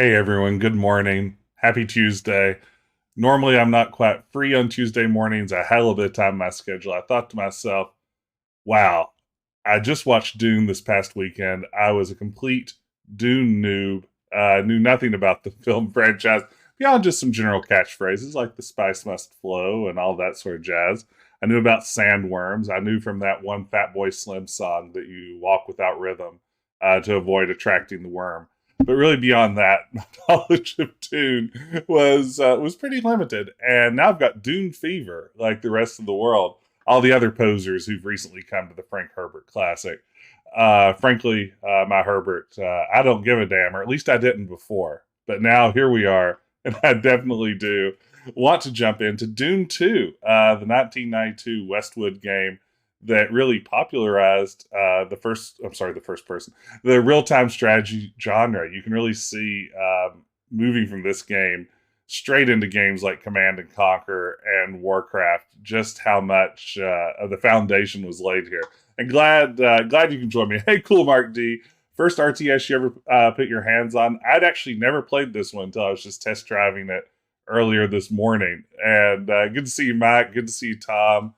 Hey everyone, good morning. Happy Tuesday. Normally I'm not quite free on Tuesday mornings. I had a little bit of time in my schedule. I thought to myself, wow, I just watched Dune this past weekend. I was a complete Dune noob. Knew nothing about the film franchise beyond just some general catchphrases like the spice must flow and all that sort of jazz. I knew about sandworms. I knew from that one Fatboy Slim song that you walk without rhythm to avoid attracting the worm. But really, beyond that, my knowledge of Dune was pretty limited. And now I've got Dune fever, like the rest of the world. All the other posers who've recently come to the Frank Herbert Classic. Frankly, my Herbert, I don't give a damn, or at least I didn't before. But now here we are, and I definitely do want to jump into Dune II, the 1992 Westwood game that really popularized the real-time strategy genre. You can really see moving from this game straight into games like Command and Conquer and Warcraft, just how much of the foundation was laid here. And glad you can join me. Hey, cool, Mark D. First RTS you ever put your hands on. I'd actually never played this one until I was just test driving it earlier this morning. And good to see you, Mike. Good to see you, Tom.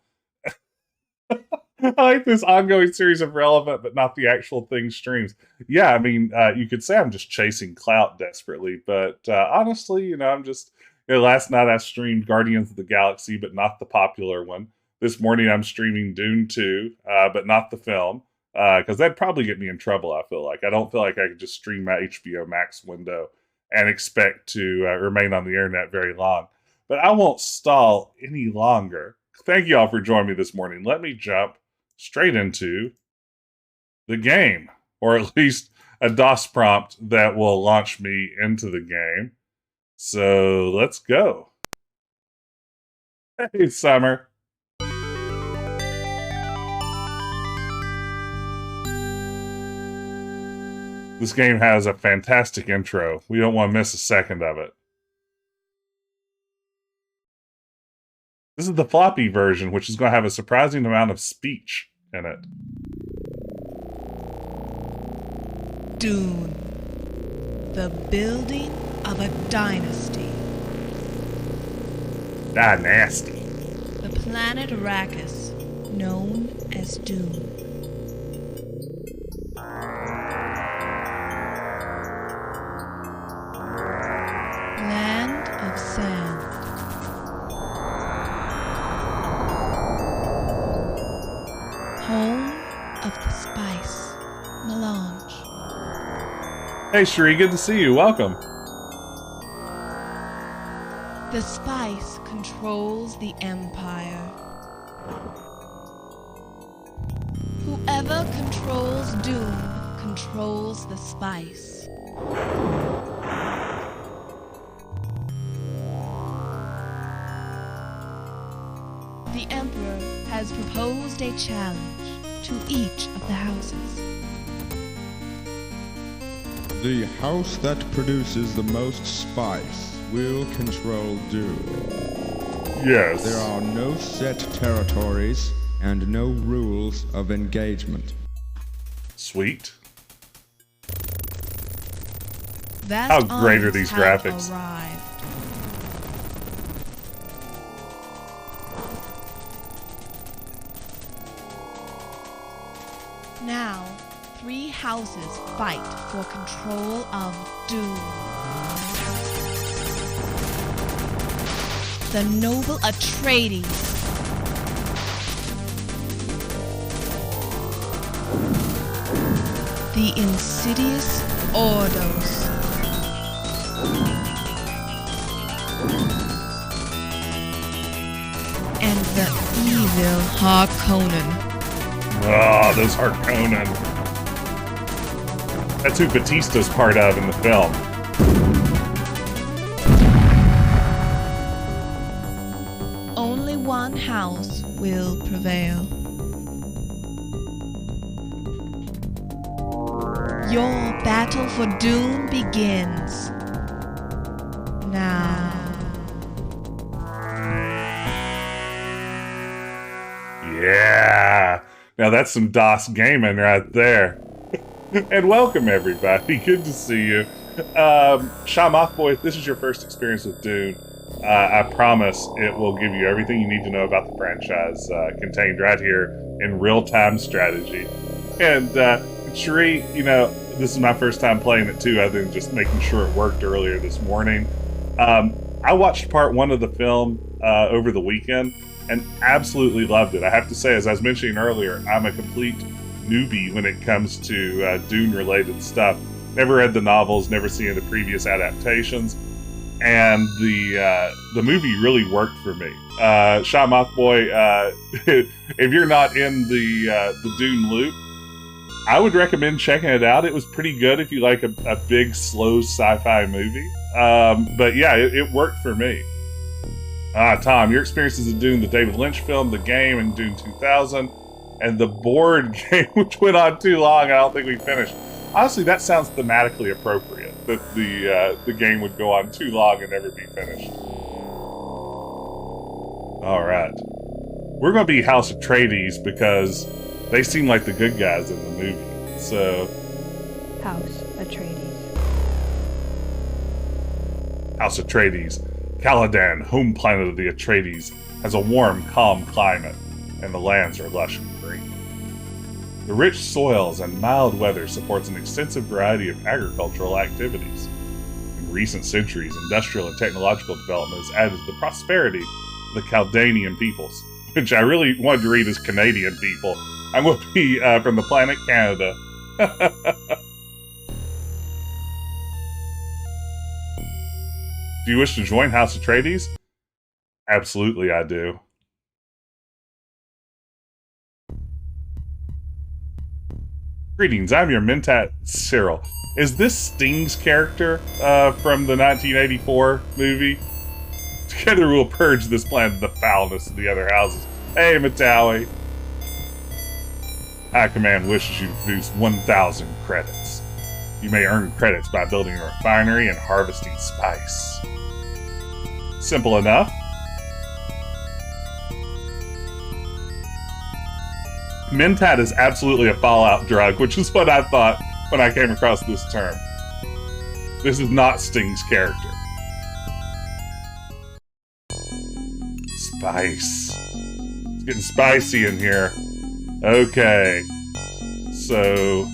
I like this ongoing series of relevant but not the actual thing streams. Yeah, I mean, you could say I'm just chasing clout desperately, but honestly, I'm just, last night I streamed Guardians of the Galaxy, but not the popular one. This morning I'm streaming Dune 2, but not the film, because that'd probably get me in trouble, I feel like. I don't feel like I could just stream my HBO Max window and expect to remain on the internet very long. But I won't stall any longer. Thank you all for joining me this morning. Let me jump straight into the game, or at least a DOS prompt that will launch me into the game. So let's go. Hey, Summer. This game has a fantastic intro. We don't want to miss a second of it. This is the floppy version, which is going to have a surprising amount of speech in it. Dune, the building of a dynasty. Dynasty. The planet Arrakis, known as Dune. Land of sand. Home of the spice melange. Hey, Sheree, good to see you. Welcome. The spice controls the empire. Whoever controls Dune controls the spice. The Emperor has proposed a challenge to each of the houses. The house that produces the most spice will control Dune. Yes. There are no set territories and no rules of engagement. Sweet. That How great are armies these have graphics? Arrived. Now, 3 houses fight for control of Dune. The noble Atreides. The insidious Ordos. And the evil Harkonnen. Oh, those Harkonnen. That's who Batista's part of in the film. Only one house will prevail. Your battle for Dune begins now. Yeah. Now that's some DOS gaming right there. And welcome everybody. Good to see you. Sha Mothboy, if this is your first experience with Dune, I promise it will give you everything you need to know about the franchise, contained right here in real-time strategy. And Cherie, this is my first time playing it too, other than just making sure it worked earlier this morning. I watched part 1 of the film over the weekend and absolutely loved it. I have to say, as I was mentioning earlier, I'm a complete newbie when it comes to Dune-related stuff. Never read the novels, never seen the previous adaptations, and the movie really worked for me. Sha Mothboy, if you're not in the Dune loop, I would recommend checking it out. It was pretty good if you like a big, slow sci-fi movie. But yeah, it worked for me. Tom, your experiences of Dune, the David Lynch film, the game, and Dune 2000, and the board game, which went on too long, I don't think we finished. Honestly, that sounds thematically appropriate, that the game would go on too long and never be finished. Alright. We're going to be House of Tradies because they seem like the good guys in the movie. So... House Atreides. House Atreides. Caladan, home planet of the Atreides, has a warm, calm climate, and the lands are lush and green. The rich soils and mild weather supports an extensive variety of agricultural activities. In recent centuries, industrial and technological development has added to the prosperity of the Chaldeanian peoples, which I really wanted to read as Canadian people. I'm going to be from the planet Canada. Do you wish to join House Atreides? Absolutely, I do. Greetings, I'm your Mentat Cyril. Is this Sting's character from the 1984 movie? Together we'll purge this planet of the foulness of the other houses. Hey, Matawi. High Command wishes you to produce 1,000 credits. You may earn credits by building a refinery and harvesting spice. Simple enough. Mentat is absolutely a Fallout drug, which is what I thought when I came across this term. This is not Sting's character. Spice. It's getting spicy in here. Okay. So,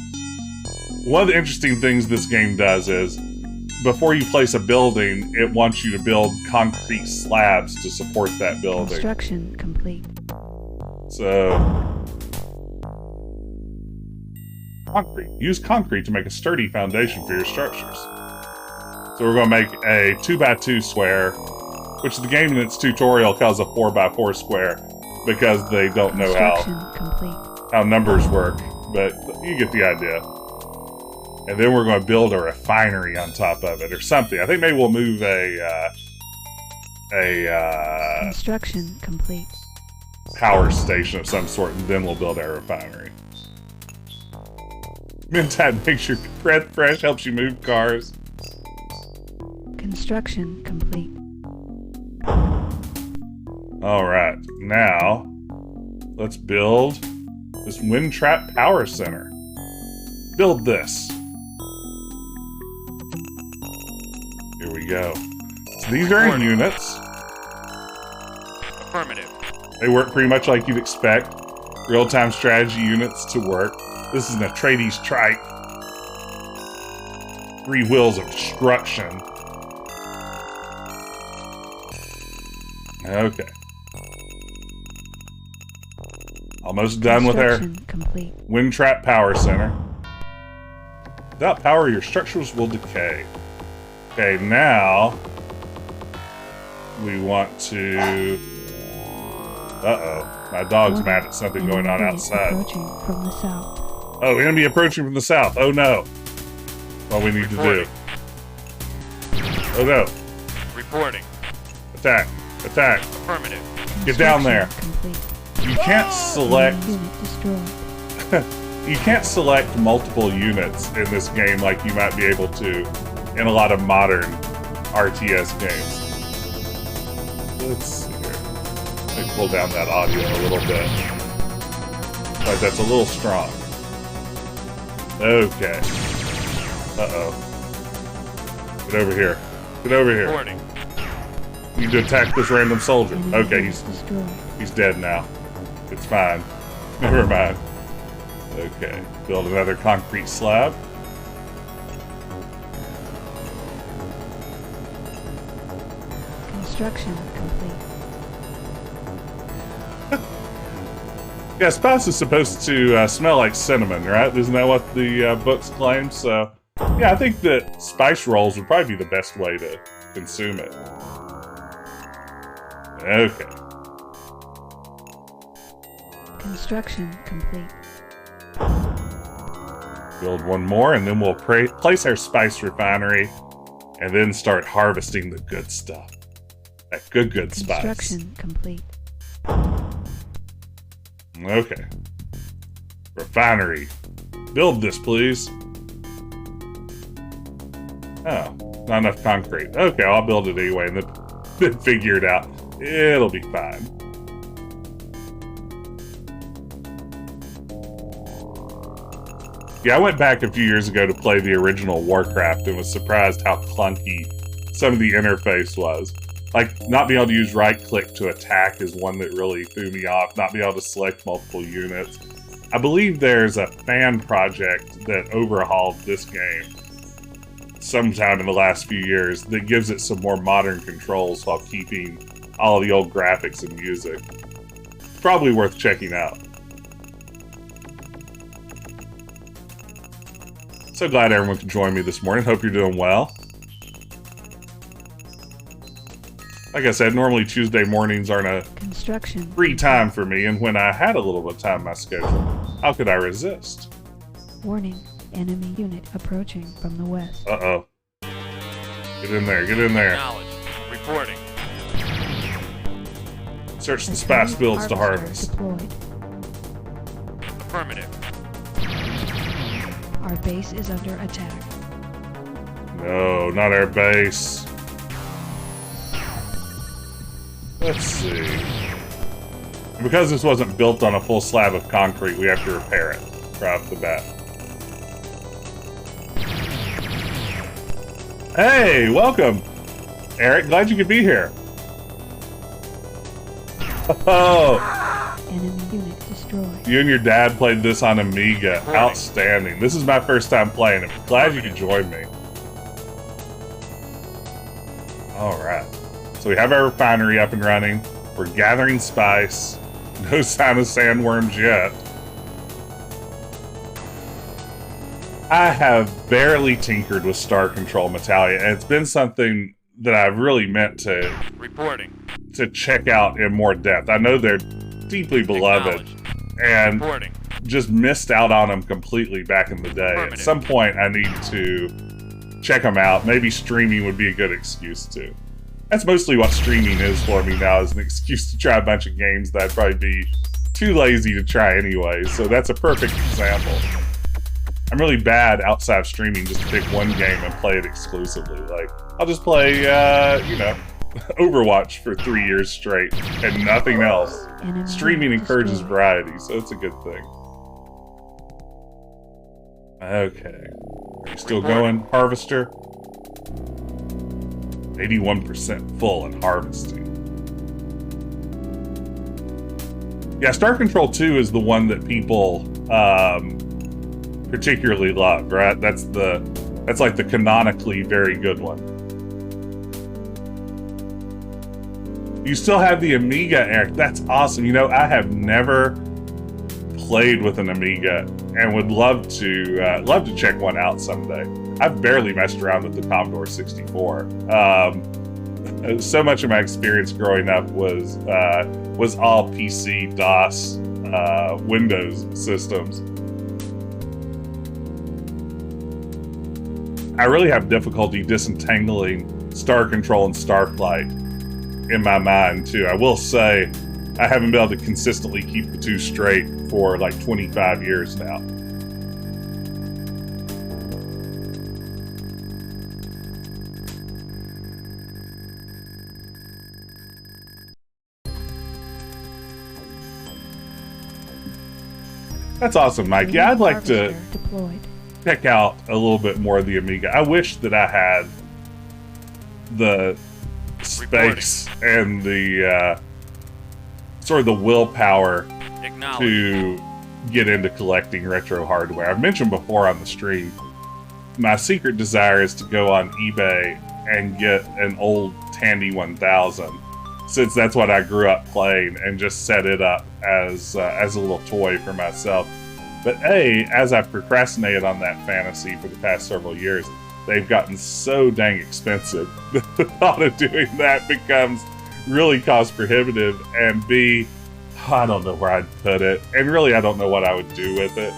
one of the interesting things this game does is, before you place a building, it wants you to build concrete slabs to support that building. Construction complete. So... concrete. Use concrete to make a sturdy foundation for your structures. So we're going to make a 2x2 square, which the game in its tutorial calls a 4x4 square because they don't know how numbers work, but you get the idea. And then we're going to build a refinery on top of it or something. I think maybe we'll move construction complete. Power station of some sort, and then we'll build our refinery. Mentat makes your breath fresh, helps you move cars. Construction complete. Alright, now let's build this wind trap power center. Build this. Here we go. So these are in units. Affirmative. They work pretty much like you'd expect real-time strategy units to work. This is an Atreides trike. 3 wheels of destruction. Okay. Almost done with our complete. wind trap power center. Without power, your structures will decay. Okay, now we want to... Uh-oh. My dog's mad at something going on outside. Approaching from the south. Oh, enemy approaching from the south. Oh no. What we need to do. Oh no. Reporting. Attack. Attack. Affirmative. Get down there. Complete. You can't select... Unit destroyed. you can't select multiple units in this game like you might be able to in a lot of modern RTS games. Let's see here. Let me pull down that audio a little bit. But that's a little strong. Okay. Uh-oh. Get over here. Get over here. Warning. You need to attack this random soldier. Enemy Okay, unit destroyed. he's dead now. It's fine. Never mind. Okay, build another concrete slab. Construction complete. Yeah, spice is supposed to smell like cinnamon, right? Isn't that what the books claim? So, yeah, I think that spice rolls would probably be the best way to consume it. Okay. Construction complete. Build one more, and then we'll place our spice refinery, and then start harvesting the good stuff. That good spice. Construction complete. Okay. Refinery. Build this, please. Oh, not enough concrete. Okay, I'll build it anyway and then figure it out. It'll be fine. Yeah, I went back a few years ago to play the original Warcraft and was surprised how clunky some of the interface was. Like, not being able to use right-click to attack is one that really threw me off. Not being able to select multiple units. I believe there's a fan project that overhauled this game sometime in the last few years that gives it some more modern controls while keeping all the old graphics and music. Probably worth checking out. So glad everyone could join me this morning. Hope you're doing well. Like I said, normally Tuesday mornings aren't a Construction. free time for me, and when I had a little bit of time in my schedule, how could I resist? Warning. Enemy unit approaching from the west. Uh-oh. Get in there, get in there. Knowledge. Reporting. Search the spice fields to harvest. Deployed. Affirmative. Our base is under attack. No, not our base. Let's see. And because this wasn't built on a full slab of concrete, we have to repair it right off the bat. Hey, welcome, Eric. Glad you could be here. Oh, Enemy unit destroyed. you and your dad played this on Amiga. Outstanding. This is my first time playing it. Glad you could join me. All right. So we have our refinery up and running. We're gathering spice. No sign of sandworms yet. I have barely tinkered with Star Control Metalia, and it's been something that I've really meant to Reporting. check out in more depth. I know they're deeply beloved, and Reporting. just missed out on them completely back in the day. At Affirmative. some point, I need to check them out. Maybe streaming would be a good excuse to. That's mostly what streaming is for me now, is an excuse to try a bunch of games that I'd probably be too lazy to try anyway. So that's a perfect example. I'm really bad outside of streaming just to pick one game and play it exclusively. Like, I'll just play, Overwatch for 3 years straight and nothing else. Enemy Streaming unit encourages destroyed. variety, so it's a good thing. Okay. Are you still going, Harvester? 81% full and harvesting. Yeah, Star Control 2 is the one that people particularly love, right? That's like the canonically very good one. You still have the Amiga, Eric. That's awesome. You know, I have never played with an Amiga and would love to check one out someday. I've barely messed around with the Commodore 64. So much of my experience growing up was all PC, DOS, Windows systems. I really have difficulty disentangling Star Control and Starflight in my mind, too. I will say I haven't been able to consistently keep the two straight for like 25 years now. That's awesome, Mike. Yeah, I'd like to Harvester deployed. check out a little bit more of the Amiga. I wish that I had the space and the sort of the willpower to get into collecting retro hardware. I've mentioned before on the stream, my secret desire is to go on eBay and get an old Tandy 1000, since that's what I grew up playing, and just set it up as a little toy for myself. But as I've procrastinated on that fantasy for the past several years, they've gotten so dang expensive. The thought of doing that becomes really cost prohibitive, and B, I don't know where I'd put it, and really I don't know what I would do with it.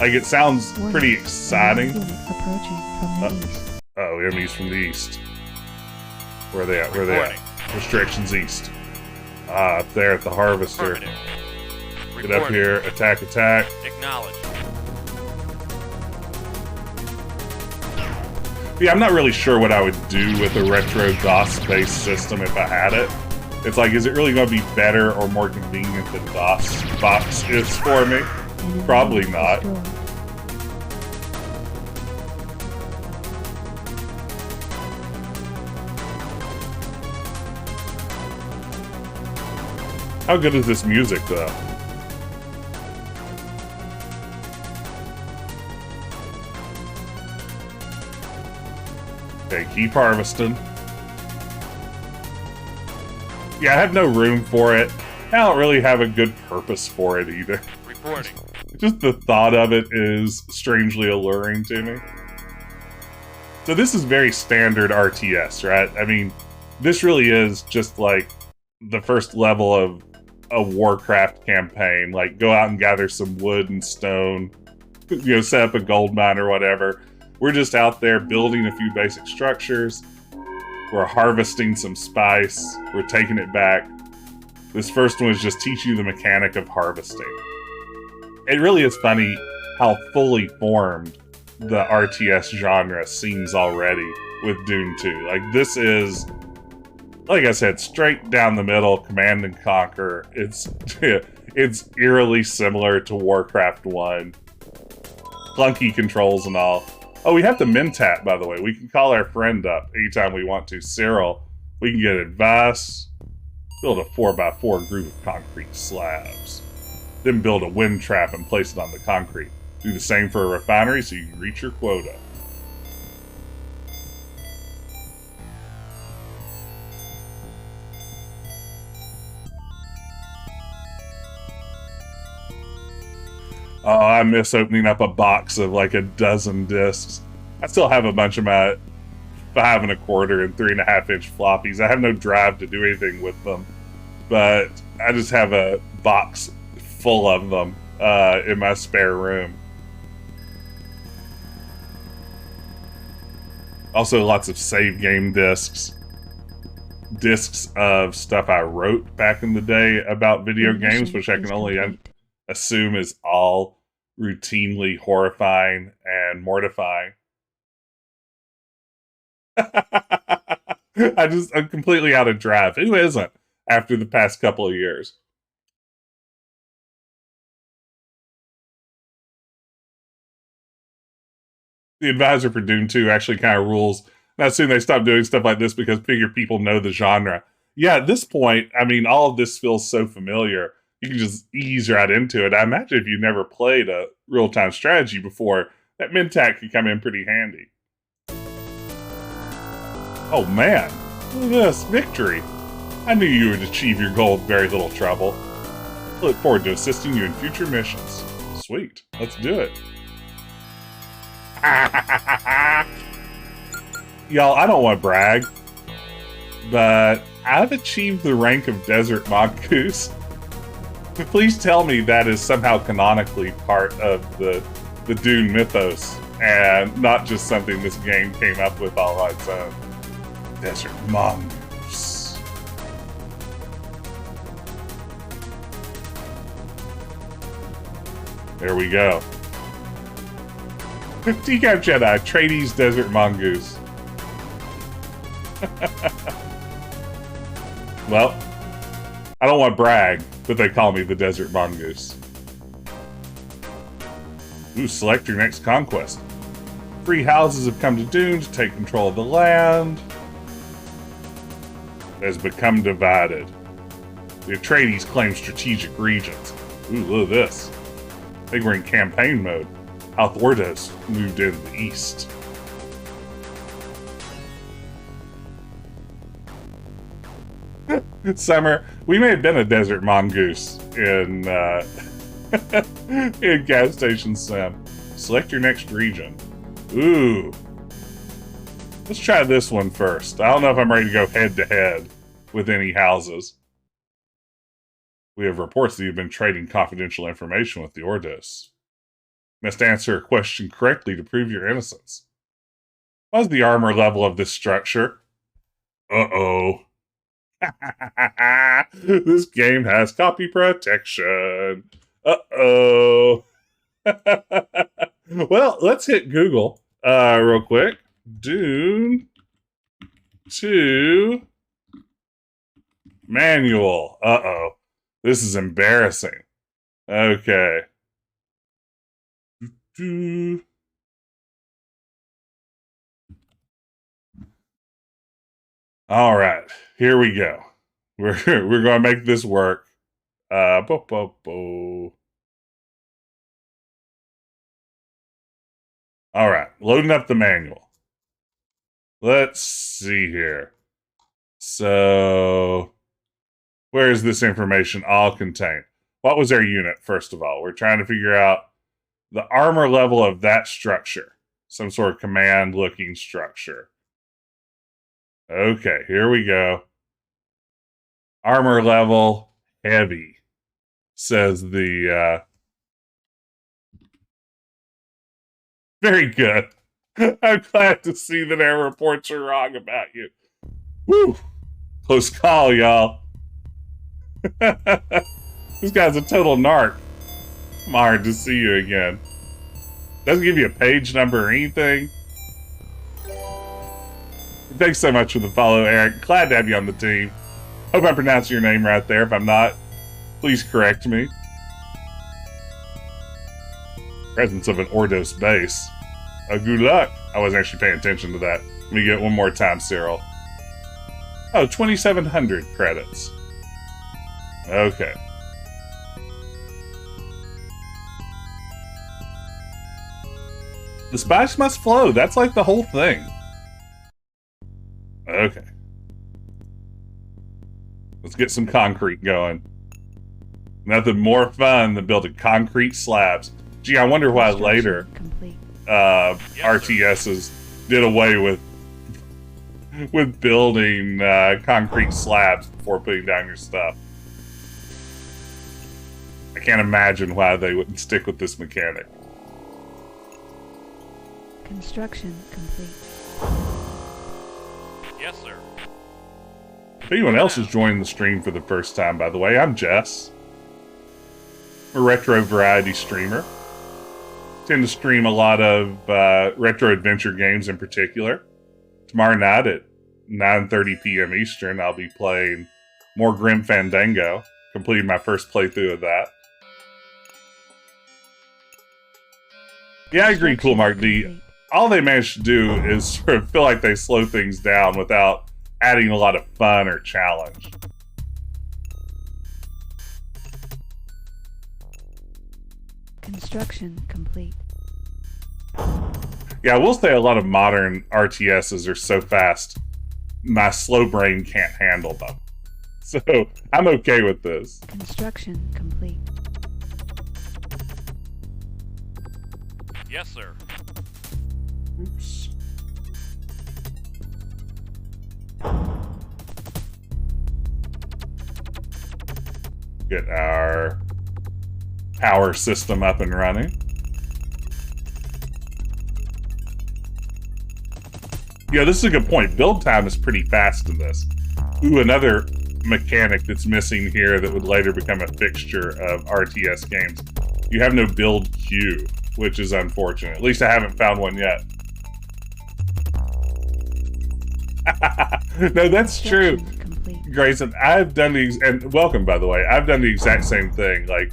Like, it sounds pretty exciting. Approaching from the east. Oh, enemies from the east. Where are they at? Where are they at? Restrictions east. Up there at the harvester. Get up here, attack, attack. Acknowledge. Yeah, I'm not really sure what I would do with a retro DOS-based system if I had it. It's like, is it really going to be better or more convenient than DOS box is for me? Probably not. How good is this music, though? Okay, keep harvesting. Yeah, I have no room for it. I don't really have a good purpose for it either. Reporting. Just the thought of it is strangely alluring to me. So this is very standard RTS, right? I mean, this really is just like the first level of a Warcraft campaign. Like, go out and gather some wood and stone, set up a gold mine or whatever. We're just out there building a few basic structures. We're harvesting some spice. We're taking it back. This first one is just teach you the mechanic of harvesting. It really is funny how fully formed the RTS genre seems already with Dune II. Like, this is, like I said, straight down the middle, Command and Conquer. It's eerily similar to Warcraft 1. Clunky controls and all. Oh, we have the Mentat, by the way. We can call our friend up anytime we want to. Cyril. We can get advice. Build a 4x4 group of concrete slabs. Then build a wind trap and place it on the concrete. Do the same for a refinery so you can reach your quota. Oh, I miss opening up a box of like a dozen discs. I still have a bunch of my 5 1/4 and 3.5 inch floppies. I have no drive to do anything with them, but I just have a box full of them in my spare room. Also, lots of save game discs. Discs of stuff I wrote back in the day about video games, which I can only assume is all routinely horrifying and mortifying. I'm completely out of drive. Who isn't after the past couple of years? The advisor for Dune 2 actually kind of rules. Not soon they stop doing stuff like this because bigger people know the genre. Yeah, at this point, I mean, all of this feels so familiar. You can just ease right into it. I imagine if you've never played a real-time strategy before, that Mentat could come in pretty handy. Oh man, look at this, victory. I knew you would achieve your goal with very little trouble. I look forward to assisting you in future missions. Sweet, let's do it. Y'all, I don't want to brag, but I've achieved the rank of Desert Mongoose. Please tell me that is somehow canonically part of the Dune mythos, and not just something this game came up with all on its own. Desert Mongoose. There we go. Decap Jedi, Tradies Desert Mongoose. Well, I don't want to brag, but they call me the Desert Mongoose. Ooh, select your next conquest. Free houses have come to Dune to take control of the land. has become divided. The Atreides claim strategic regions. Ooh, look at this. I think we're in campaign mode. Ordos moved in the east. Summer, we may have been a desert mongoose in in Gas Station Sim. Select your next region. Ooh. Let's try this one first. I don't know if I'm ready to go head to head with any houses. We have reports that you've been trading confidential information with the Ordos. Must answer a question correctly to prove your innocence. What is the armor level of this structure? Uh-oh. This game has copy protection. Uh-oh. Well, let's hit Google real quick. Dune II manual. Uh-oh. This is embarrassing. Okay. All right, here we go. We're going to make this work. All right, loading up the manual. Let's see here. So, where is this information all contained? What was our unit, first of all? We're trying to figure out the armor level of that structure. Some sort of command-looking structure. Okay, here we go. Armor level, heavy, says the... Very good. I'm glad to see that our reports are wrong about you. Woo! Close call, y'all. This guy's a total narc. I'm honored to see you again. Doesn't give you a page number or anything. Thanks so much for the follow, Eric. Glad to have you on the team. Hope I'm pronouncing your name right there. If I'm not, please correct me. Presence of an Ordos base. Good luck. I wasn't actually paying attention to that. Let me get it one more time, Cyril. Oh, 2,700 credits. Okay. The spice must flow. That's like the whole thing. Okay. Let's get some concrete going. Nothing more fun than building concrete slabs. Gee, I wonder why later RTSs did away with building concrete slabs before putting down your stuff. I can't imagine why they wouldn't stick with this mechanic. Construction complete. Yes, sir. If anyone else is joining the stream for the first time, by the way, I'm Jess. I'm a retro variety streamer. Tend to stream a lot of retro adventure games in particular. Tomorrow night at 9:30 p.m. Eastern, I'll be playing more Grim Fandango, completing my first playthrough of that. Yeah, I agree, Cool Mark D. All they managed to do is sort of feel like they slow things down without adding a lot of fun or challenge. Construction complete. Yeah, I will say a lot of modern RTSs are so fast, my slow brain can't handle them. So, I'm okay with this. Construction complete. Yes, sir. Oops. Get our power system up and running. Yeah, this is a good point. Build time is pretty fast in this. Ooh, another mechanic that's missing here that would later become a fixture of RTS games. You have no build queue, which is unfortunate. At least I haven't found one yet. No, that's true. Grayson, I've done these, and welcome, by the way. I've done the exact same thing. Like,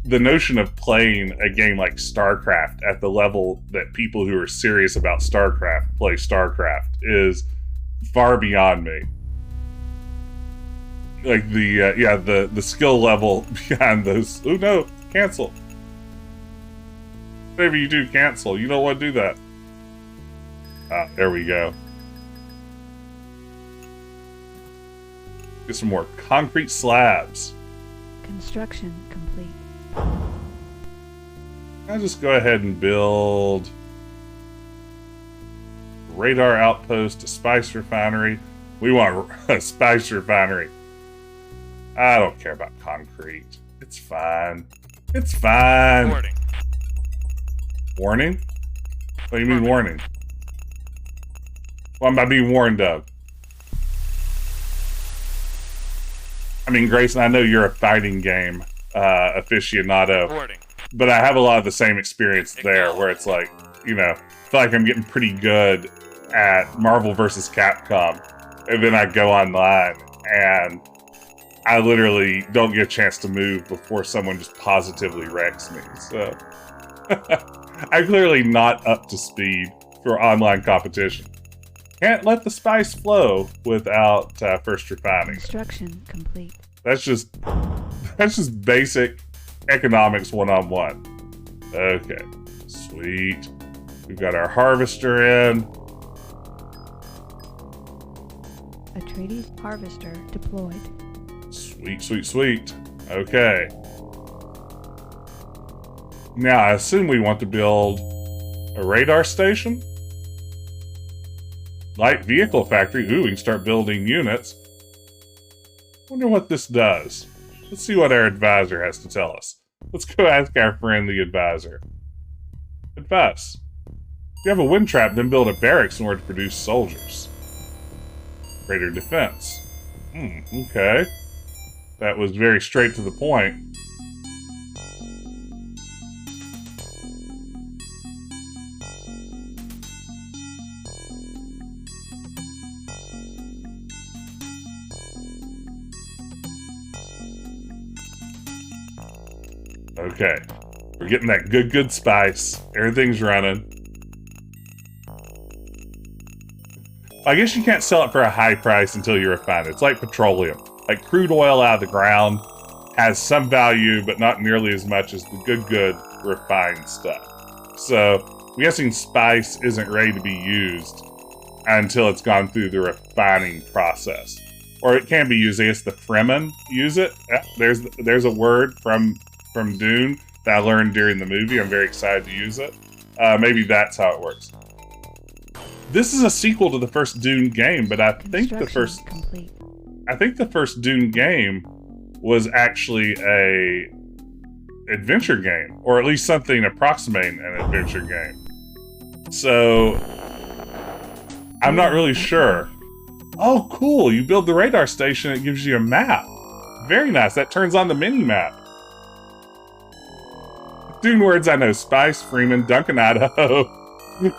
the notion of playing a game like StarCraft at the level that people who are serious about StarCraft play StarCraft is far beyond me. like the skill level behind those. Oh no, cancel. Whatever you do, cancel. You don't want to do that. There we go. Get some more concrete slabs. Construction complete. I'll just go ahead and build a radar outpost, a spice refinery. We want a spice refinery. I don't care about concrete. It's fine. It's fine. Warning. Warning? What do you mean warning? What am I being warned of? I mean, Grayson, I know you're a fighting game aficionado, Warning. but I have a lot of the same experience there, where it's like, you know, I feel like I'm getting pretty good at Marvel vs. Capcom, and then I go online, and I literally don't get a chance to move before someone just positively wrecks me, so... I'm clearly not up to speed for online competition. Can't let the spice flow without first refining. Construction complete. That's just basic economics 101. Okay, sweet. We've got our harvester in. Atreides harvester deployed. Sweet, sweet, sweet. Okay. Now, I assume we want to build a radar station? Light vehicle factory. Ooh, we can start building units. Wonder what this does. Let's see what our advisor has to tell us. Let's go ask our friend, the advisor. Advice. If you have a wind trap, then build a barracks in order to produce soldiers. Greater defense. Okay. That was very straight to the point. Okay, we're getting that good spice. Everything's running. I guess you can't sell it for a high price until you refine it. It's like petroleum. Like crude oil out of the ground has some value, but not nearly as much as the good refined stuff. So I'm guessing spice isn't ready to be used until it's gone through the refining process. Or it can be used. I guess the Fremen use it. There's a word from Dune that I learned during the movie. I'm very excited to use it. Maybe that's how it works. This is a sequel to the first Dune game, but I think the first Dune game was actually a adventure game, or at least something approximating an adventure game. So I'm not really sure. Oh, cool! You build the radar station, it gives you a map. Very nice. That turns on the mini map. Dune words I know: Spice, Freeman, Duncan, Idaho,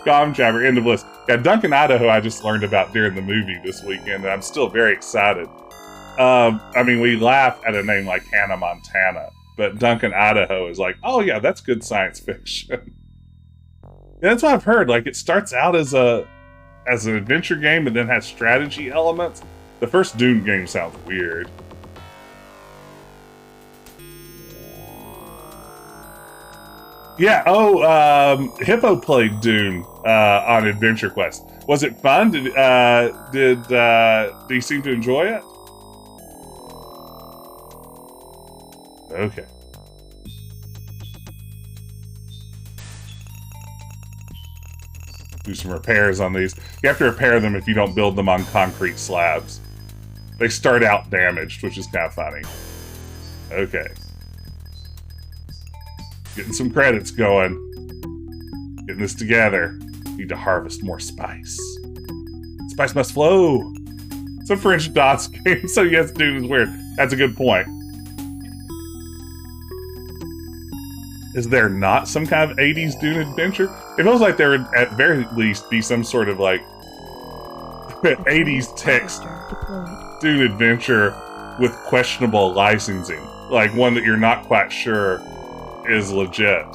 Calm Jabber, end of list. Yeah, Duncan, Idaho I just learned about during the movie this weekend, and I'm still very excited. I mean, we laugh at a name like Hannah Montana, but Duncan, Idaho is like, oh yeah, that's good science fiction. Yeah, that's what I've heard. Like, it starts out as an adventure game and then has strategy elements. The first Dune game sounds weird. Yeah, Hippo played Dune on Adventure Quest. Was it fun? Did he seem to enjoy it? Okay. Do some repairs on these. You have to repair them if you don't build them on concrete slabs. They start out damaged, which is kind of funny. Okay. Getting some credits going. Getting this together. Need to harvest more spice. Spice must flow. It's a French dots game, so yes, Dune is weird. That's a good point. Is there not some kind of 80s Dune adventure? It feels like there would at very least be some sort of like 80s text Dune adventure with questionable licensing. Like one that you're not quite sure is legit.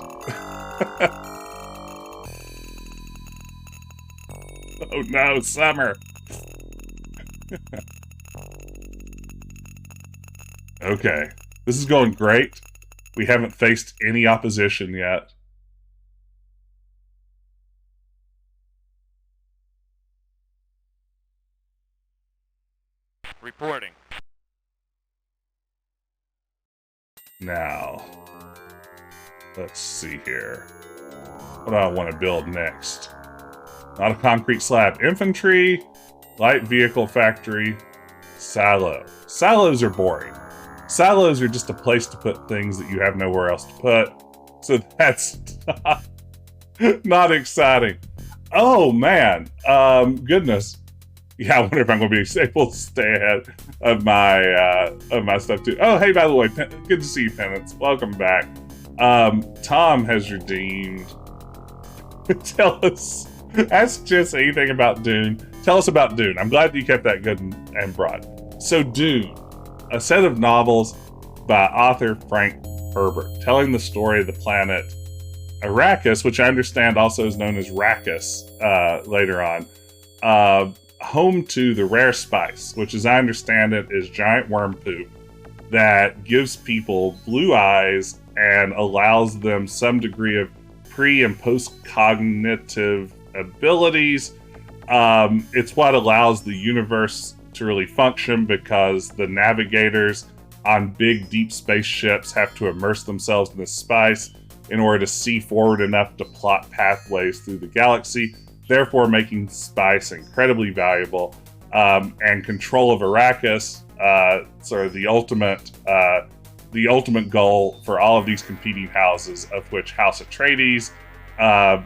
Oh no, summer. Okay. This is going great. We haven't faced any opposition yet. Reporting. Now, let's see here. What do I want to build next? Not a concrete slab. Infantry, light vehicle factory, silo. Silos are boring. Silos are just a place to put things that you have nowhere else to put. So that's not exciting. Oh, man. Goodness. Yeah, I wonder if I'm going to be able to stay ahead of my stuff too. Oh, hey, by the way, good to see you, Penance. Welcome back. Tom has redeemed. Tell us. Ask Jess anything about Dune. Tell us about Dune. I'm glad that you kept that good and broad. So, Dune, a set of novels by author Frank Herbert, telling the story of the planet Arrakis, which I understand also is known as Rakkus later on. Home to the rare spice, which as I understand it is giant worm poop that gives people blue eyes and allows them some degree of pre- and post-cognitive abilities. It's what allows the universe to really function because the navigators on big deep space ships have to immerse themselves in this spice in order to see forward enough to plot pathways through the galaxy, therefore making spice incredibly valuable. And control of Arrakis, sort of the ultimate goal for all of these competing houses, of which House Atreides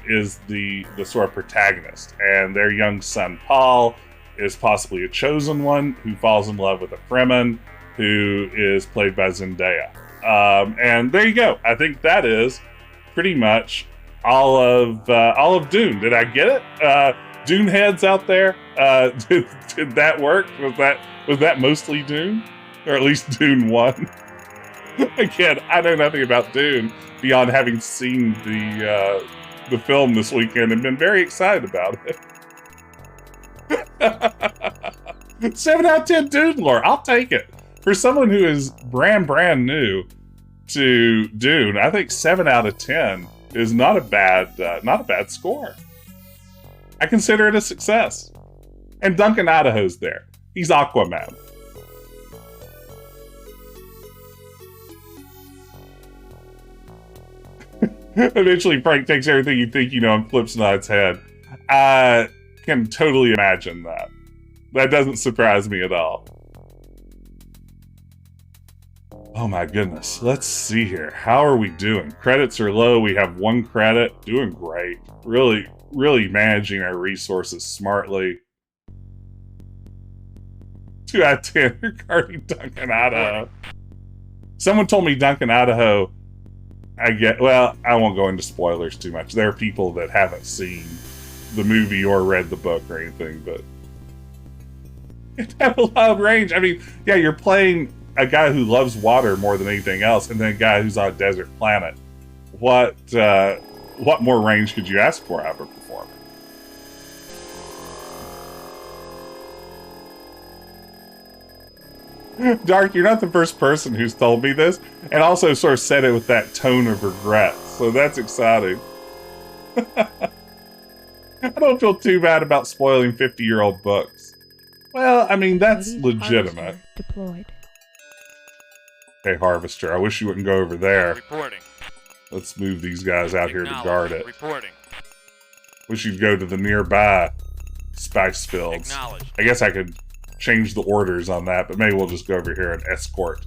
is the sort of protagonist. And their young son, Paul, is possibly a chosen one who falls in love with a Fremen who is played by Zendaya. And there you go. I think that is pretty much all of Dune. Did I get it? Dune heads out there, did that work? Was that mostly Dune, or at least Dune 1? Again, I know nothing about Dune beyond having seen the film this weekend and been very excited about it. 7 out of 10 Dune lore. I'll take it. For someone who is brand new to Dune, I think 7 out of 10 is not a bad score. I consider it a success. And Duncan Idaho's there. He's Aquaman. Eventually, Frank takes everything you think you know and flips it on its head. I can totally imagine that. That doesn't surprise me at all. Oh my goodness. Let's see here. How are we doing? Credits are low. We have 1 credit. Doing great. Really managing our resources smartly. 2 out of 10 regarding Duncan Idaho. Someone told me Duncan Idaho, I won't go into spoilers too much. There are people that haven't seen the movie or read the book or anything, but it had a lot of range. I mean, yeah, you're playing a guy who loves water more than anything else, and then a guy who's on a desert planet. What more range could you ask for out of a performer? Dark, you're not the first person who's told me this, and also sort of said it with that tone of regret, so that's exciting. I don't feel too bad about spoiling 50-year-old books. Well, I mean, that's legitimate. Deployed. Hey, Harvester, I wish you wouldn't go over there. Reporting. Let's move these guys out here to guard it. Reporting. Wish you'd go to the nearby spice fields. I guess I could change the orders on that, but maybe we'll just go over here and escort.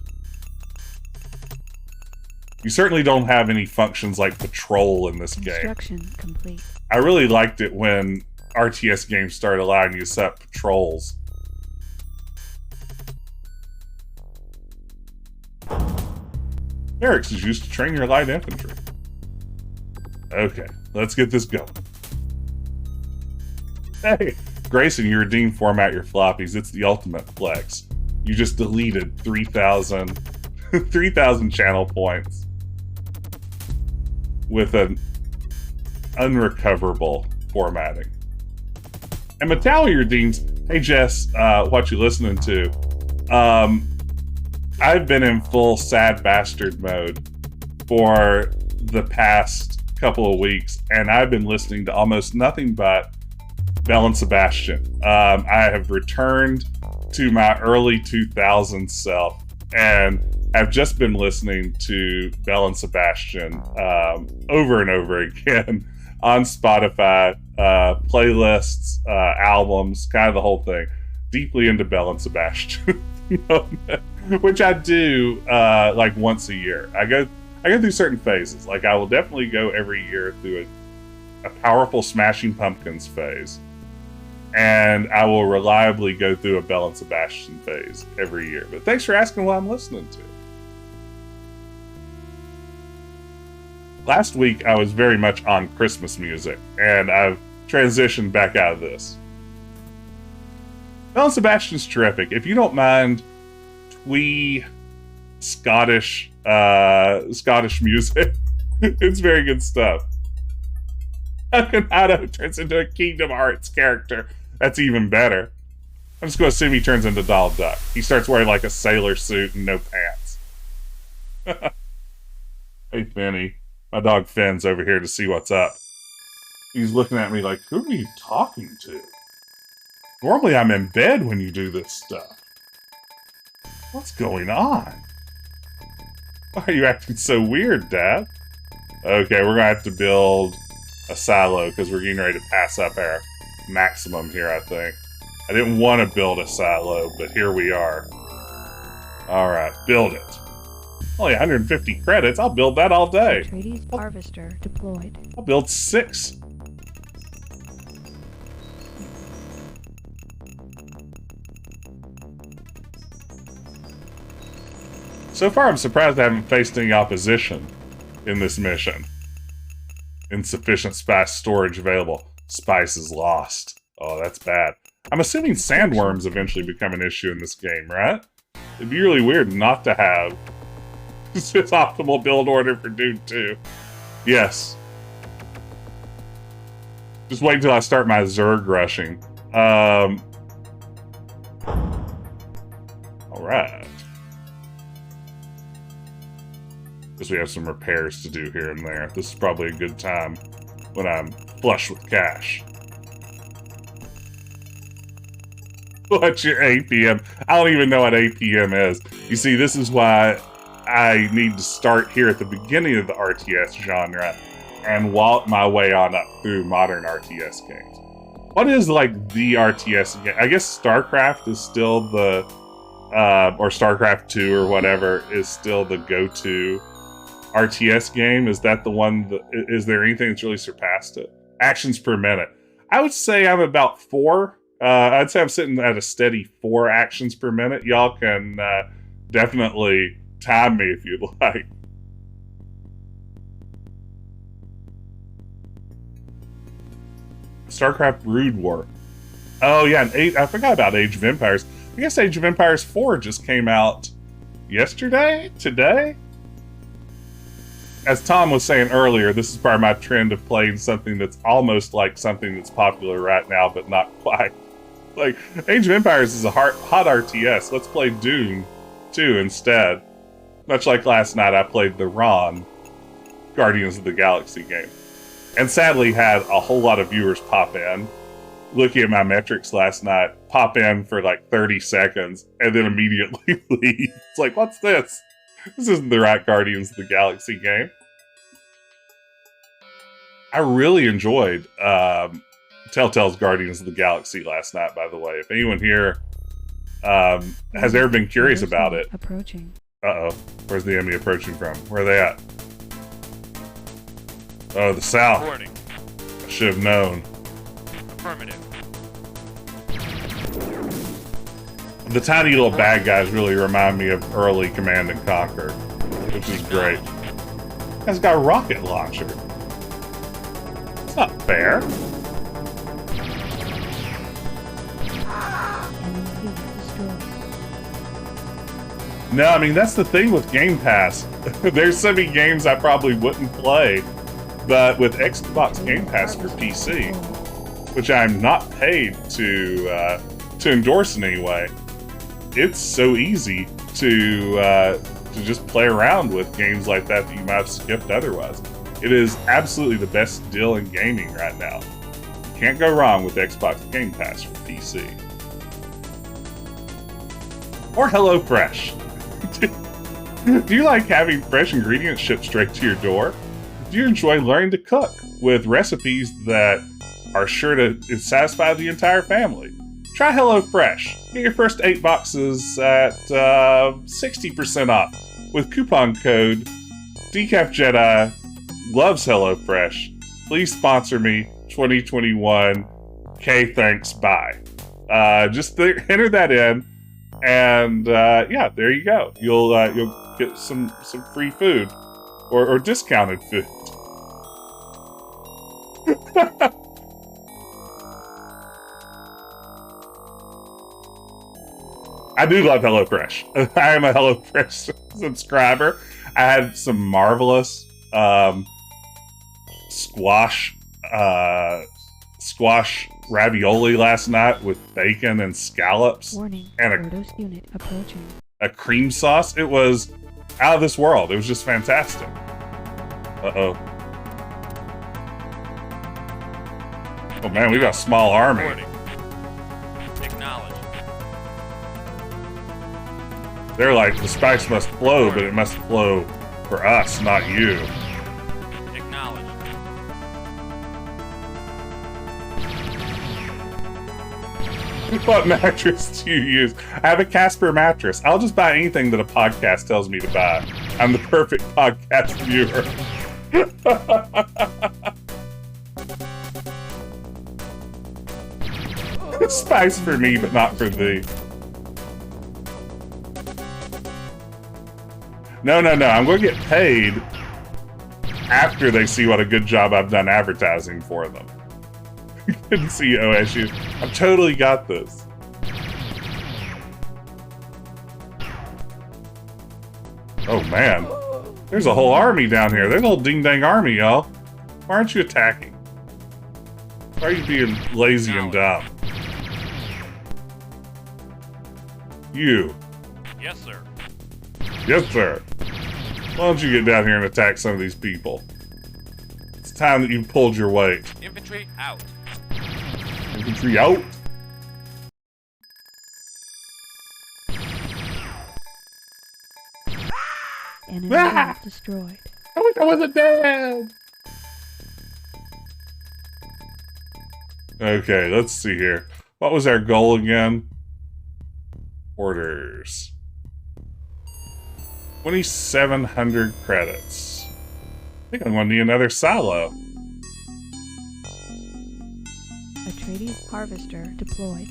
You certainly don't have any functions like patrol in this game. Construction complete. I really liked it when RTS games started allowing you to set up patrols. Barracks is used to train your light infantry. Okay, let's get this going. Hey, Grayson, you redeemed format your floppies. It's the ultimate flex. You just deleted 3,000 channel points with an unrecoverable formatting. And Metallia redeems, hey Jess, what you listening to? I've been in full sad bastard mode for the past couple of weeks, and I've been listening to almost nothing but Belle and Sebastian. I have returned to my early 2000s self, and I've just been listening to Belle and Sebastian over and over again on Spotify, playlists, albums, kind of the whole thing. Deeply into Belle and Sebastian, which I do like once a year. I go through certain phases. Like I will definitely go every year through a powerful Smashing Pumpkins phase, and I will reliably go through a Belle and Sebastian phase every year. But thanks for asking what I'm listening to. Last week, I was very much on Christmas music, and I've transitioned back out of this. Belle and Sebastian's terrific. If you don't mind twee Scottish music, it's very good stuff. Akhenaten turns into a Kingdom Hearts character. That's even better. I'm just going to assume he turns into Donald Duck. He starts wearing like a sailor suit and no pants. Hey, Finny. My dog Finn's over here to see what's up. He's looking at me like, who are you talking to? Normally I'm in bed when you do this stuff. What's going on? Why are you acting so weird, Dad? Okay, we're going to have to build a silo because we're getting ready to pass up our maximum here, I think. I didn't want to build a silo, but here we are. Alright, build it. Only 150 credits. I'll build that all day. Tradies harvester deployed. I'll build 6. So far, I'm surprised I haven't faced any opposition in this mission. Insufficient spice storage available. Spice is lost. Oh, that's bad. I'm assuming sandworms eventually become an issue in this game, right? It'd be really weird not to have this optimal build order for Dune II. Yes. Just wait until I start my Zerg rushing. Alright. Guess we have some repairs to do here and there. This is probably a good time when I'm flush with cash. What's your APM? I don't even know what APM is. You see, this is why I need to start here at the beginning of the RTS genre and walk my way on up through modern RTS games. What is like the RTS game? I guess StarCraft is still the, or StarCraft 2 or whatever is still the go-to RTS game. Is that the one that, is there anything that's really surpassed it? Actions per minute. I would say I'm about 4. I'd say I'm sitting at a steady 4 actions per minute. Y'all can definitely time me if you'd like. StarCraft Brood War. Oh yeah, and I forgot about Age of Empires. I guess Age of Empires 4 just came out yesterday? Today? As Tom was saying earlier, this is part of my trend of playing something that's almost like something that's popular right now, but not quite. Like, Age of Empires is a hot RTS. Let's play Dune II instead. Much like last night, I played the Ron Guardians of the Galaxy game. And sadly had a whole lot of viewers pop in. Looking at my metrics last night, pop in for like 30 seconds, and then immediately leave. It's like, what's this? This isn't the right Guardians of the Galaxy game. I really enjoyed Telltale's Guardians of the Galaxy last night, by the way. If anyone here has ever been curious about it. Approaching. Uh-oh. Where's the enemy approaching from? Where are they at? Oh, the south. Reporting. I should have known. Affirmative. The tiny little bad guys really remind me of early Command and Conquer, which is great. Guy's got a rocket launcher. It's not fair. No, I mean, that's the thing with Game Pass. There's so many games I probably wouldn't play, but with Xbox Game Pass for PC, which I'm not paid to endorse in any way, it's so easy to just play around with games like that you might have skipped otherwise. It is absolutely the best deal in gaming right now. Can't go wrong with Xbox Game Pass for PC. Or HelloFresh. Do you like having fresh ingredients shipped straight to your door? Do you enjoy learning to cook with recipes that are sure to satisfy the entire family? Try HelloFresh. Get your first 8 boxes at 60% off with coupon code DecafJedi loves HelloFresh. Please sponsor me 2021. K thanks, bye. Just enter that in, and yeah, there you go. You'll get some free food or discounted food. I do love HelloFresh. I am a HelloFresh subscriber. I had some marvelous squash ravioli last night with bacon and scallops. Warning, and Protos unit approaching. a cream sauce. It was out of this world. It was just fantastic. Uh-oh. Oh man, we got a small army. Reporting. Acknowledge. They're like, the spice must flow, but it must flow for us, not you. Acknowledge. What mattress do you use? I have a Casper mattress. I'll just buy anything that a podcast tells me to buy. I'm the perfect podcast viewer. Spice for me, but not for thee. No. I'm going to get paid after they see what a good job I've done advertising for them. Couldn't see OSU. I've totally got this. Oh man, there's a whole army down here. There's a whole ding-dang army, y'all. Why aren't you attacking? Why are you being lazy and dumb? You. Yes, sir. Yes, sir. Why don't you get down here and attack some of these people? It's time that you pulled your weight. Infantry out. Infantry out. Enemy Ah! unit destroyed. I wish I wasn't dead. Okay, let's see here. What was our goal again? Orders. 2,700 credits. I think I'm going to need another silo. Atreides harvester deployed.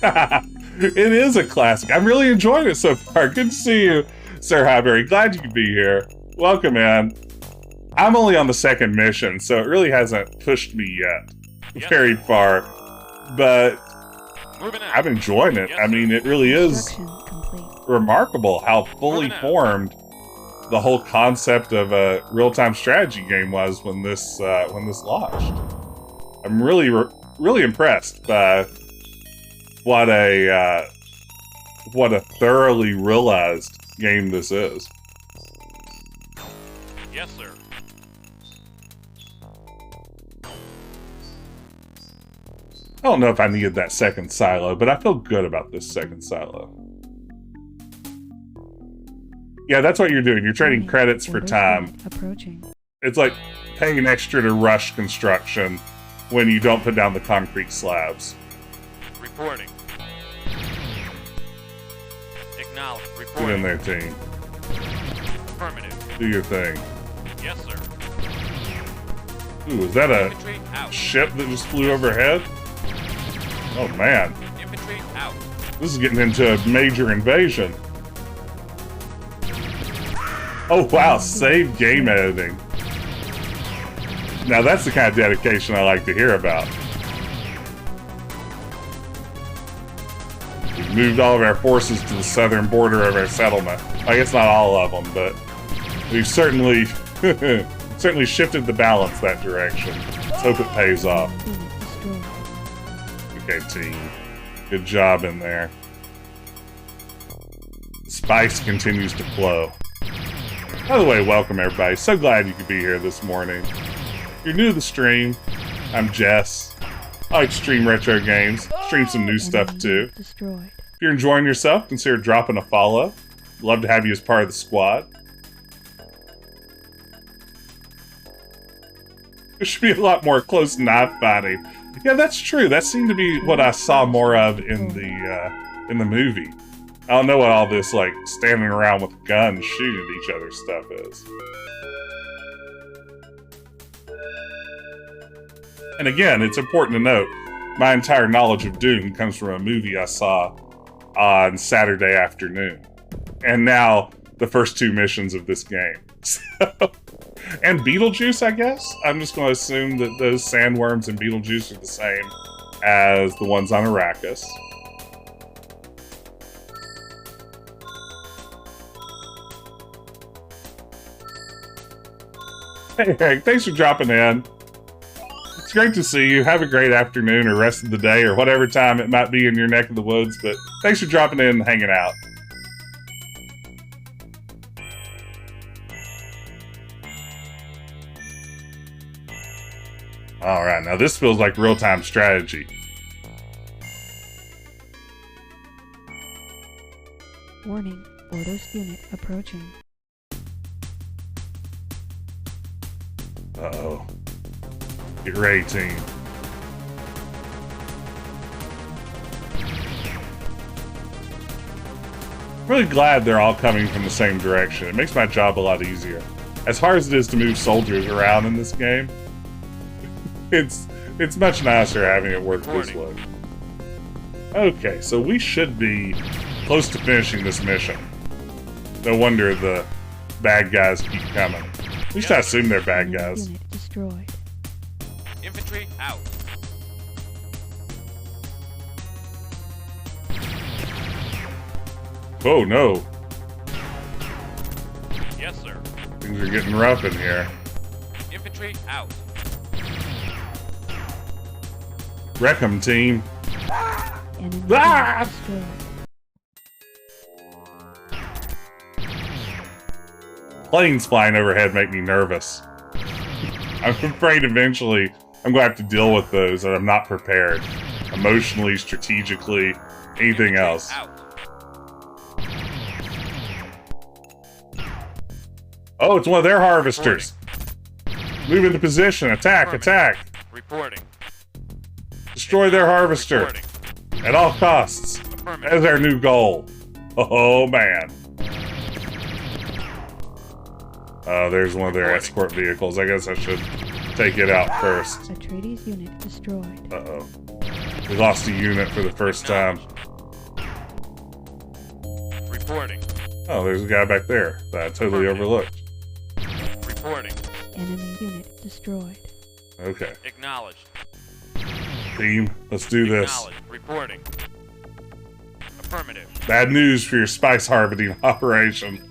It is a classic. I'm really enjoying it so far. Good to see you, Sir Highbury. Glad you could be here. Welcome in. I'm only on the second mission, so it really hasn't pushed me yet very far. But Moving out. I'm enjoying it. Yes, I mean, it really is Construction complete. remarkable how fully Moving out. formed the whole concept of a real-time strategy game was when this launched. I'm really impressed by what a thoroughly realized game this is. Yes, sir. I don't know if I needed that second silo, but I feel good about this second silo. Yeah, that's what you're doing. You're trading Warning, credits for Protos time. unit approaching. It's like paying extra to rush construction when you don't put down the concrete slabs. Reporting. Acknowledge. Get Reporting. in there, team. Affirmative. Do your thing. Yes, sir. Ooh, is that a Infantry out. ship that just flew overhead? Oh man, Infantry out. this is getting into a major invasion. Oh wow, save game editing. Now that's the kind of dedication I like to hear about. We've moved all of our forces to the southern border of our settlement. I guess not all of them, but we've certainly certainly shifted the balance that direction. Let's hope it pays off. Unit destroyed. Okay, team. Good job in there. Spice continues to flow. By the way, welcome everybody. So glad you could be here this morning. If you're new to the stream, I'm Jess. I like to stream retro games, stream some new stuff too. Destroyed. If you're enjoying yourself, consider dropping a follow. Love to have you as part of the squad. There should be a lot more close knife fighting. Yeah, that's true. That seemed to be what I saw more of in the movie. I don't know what all this like standing around with guns shooting at each other stuff is. And again, it's important to note, my entire knowledge of Dune comes from a movie I saw on Saturday afternoon. And now the first 2 missions of this game. And Beetlejuice, I guess? I'm just going to assume that those sandworms and Beetlejuice are the same as the ones on Arrakis. Hey, Eric, thanks for dropping in. It's great to see you. Have a great afternoon or rest of the day or whatever time it might be in your neck of the woods, but thanks for dropping in and hanging out. Alright, now this feels like real-time strategy. Warning, Ordos unit approaching. Uh-oh. Get ready, team. I'm really glad they're all coming from the same direction. It makes my job a lot easier. As hard as it is to move soldiers around in this game, it's much nicer having it work this way. Okay, so we should be close to finishing this mission. No wonder the bad guys keep coming. At least I assume they're bad guys. Unit destroyed. Infantry out. Oh no, Yes, sir. things are getting rough in here. Infantry out. Wreck 'em, team. Enemy Ah! unit destroyed. Planes flying overhead make me nervous. I'm afraid eventually I'm going to have to deal with those and I'm not prepared. Emotionally, strategically, anything else. Out. Oh, it's one of their harvesters. Move into position. Attack, attack. Reporting. Destroy their harvester. Reporting. At all costs. Affirmative. That is our new goal. Oh, man. Oh, there's one of their escort vehicles. I guess I should take it out first. Atreides unit destroyed. Uh-oh. We lost a unit for the first time. Reporting. Oh, there's a guy back there that I totally overlooked. Reporting. Enemy unit destroyed. Okay. Acknowledged. Team, let's do this. Acknowledged. Reporting. Affirmative. Bad news for your spice harvesting operation.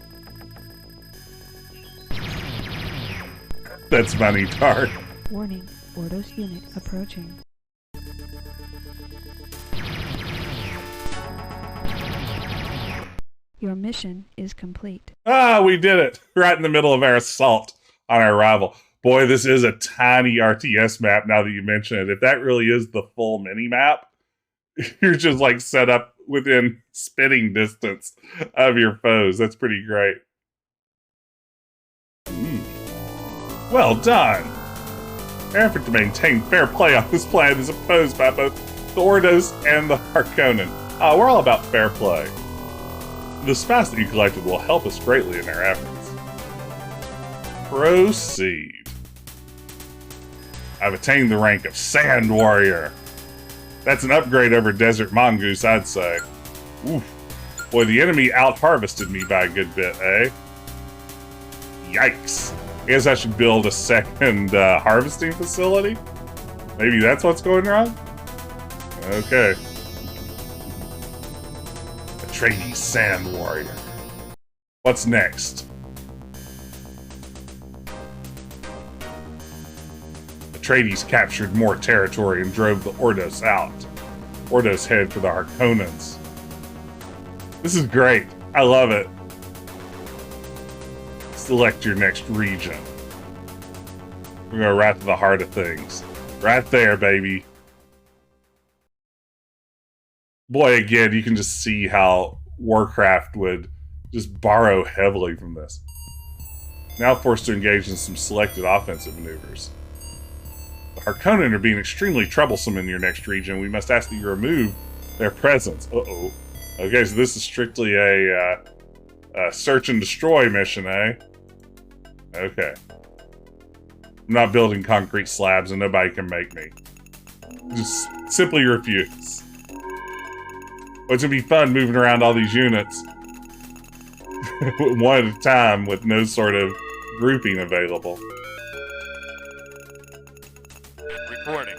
That's money, Dark. Warning, Ordos unit approaching. Your mission is complete. Ah, we did it! Right in the middle of our assault on our rival. Boy, this is a tiny RTS map now that you mention it. If that really is the full mini-map, you're just like set up within spitting distance of your foes. That's pretty great. Well done! Our effort to maintain fair play on this planet is opposed by both the Ordos and the Harkonnen. We're all about fair play. The spice that you collected will help us greatly in our efforts. Proceed. I've attained the rank of Sand Warrior. That's an upgrade over Desert Mongoose, I'd say. Oof. Boy, the enemy out-harvested me by a good bit, eh? Yikes. I guess I should build a second harvesting facility? Maybe that's what's going wrong? Okay. Trainee Sand Warrior. What's next? The Tradies captured more territory and drove the Ordos out. Ordo's head for the Harkonnens. This is great. I love it. Select your next region. We're going right to the heart of things. Right there, baby. Boy, again, you can just see how Warcraft would just borrow heavily from this. Now forced to engage in some selected offensive maneuvers. The Harkonnen are being extremely troublesome in your next region. We must ask that you remove their presence. Uh-oh. Okay, so this is strictly a search and destroy mission, eh? Okay. I'm not building concrete slabs and nobody can make me. Just simply refuse. Well, it's gonna be fun moving around all these units one at a time with no sort of grouping available. Reporting.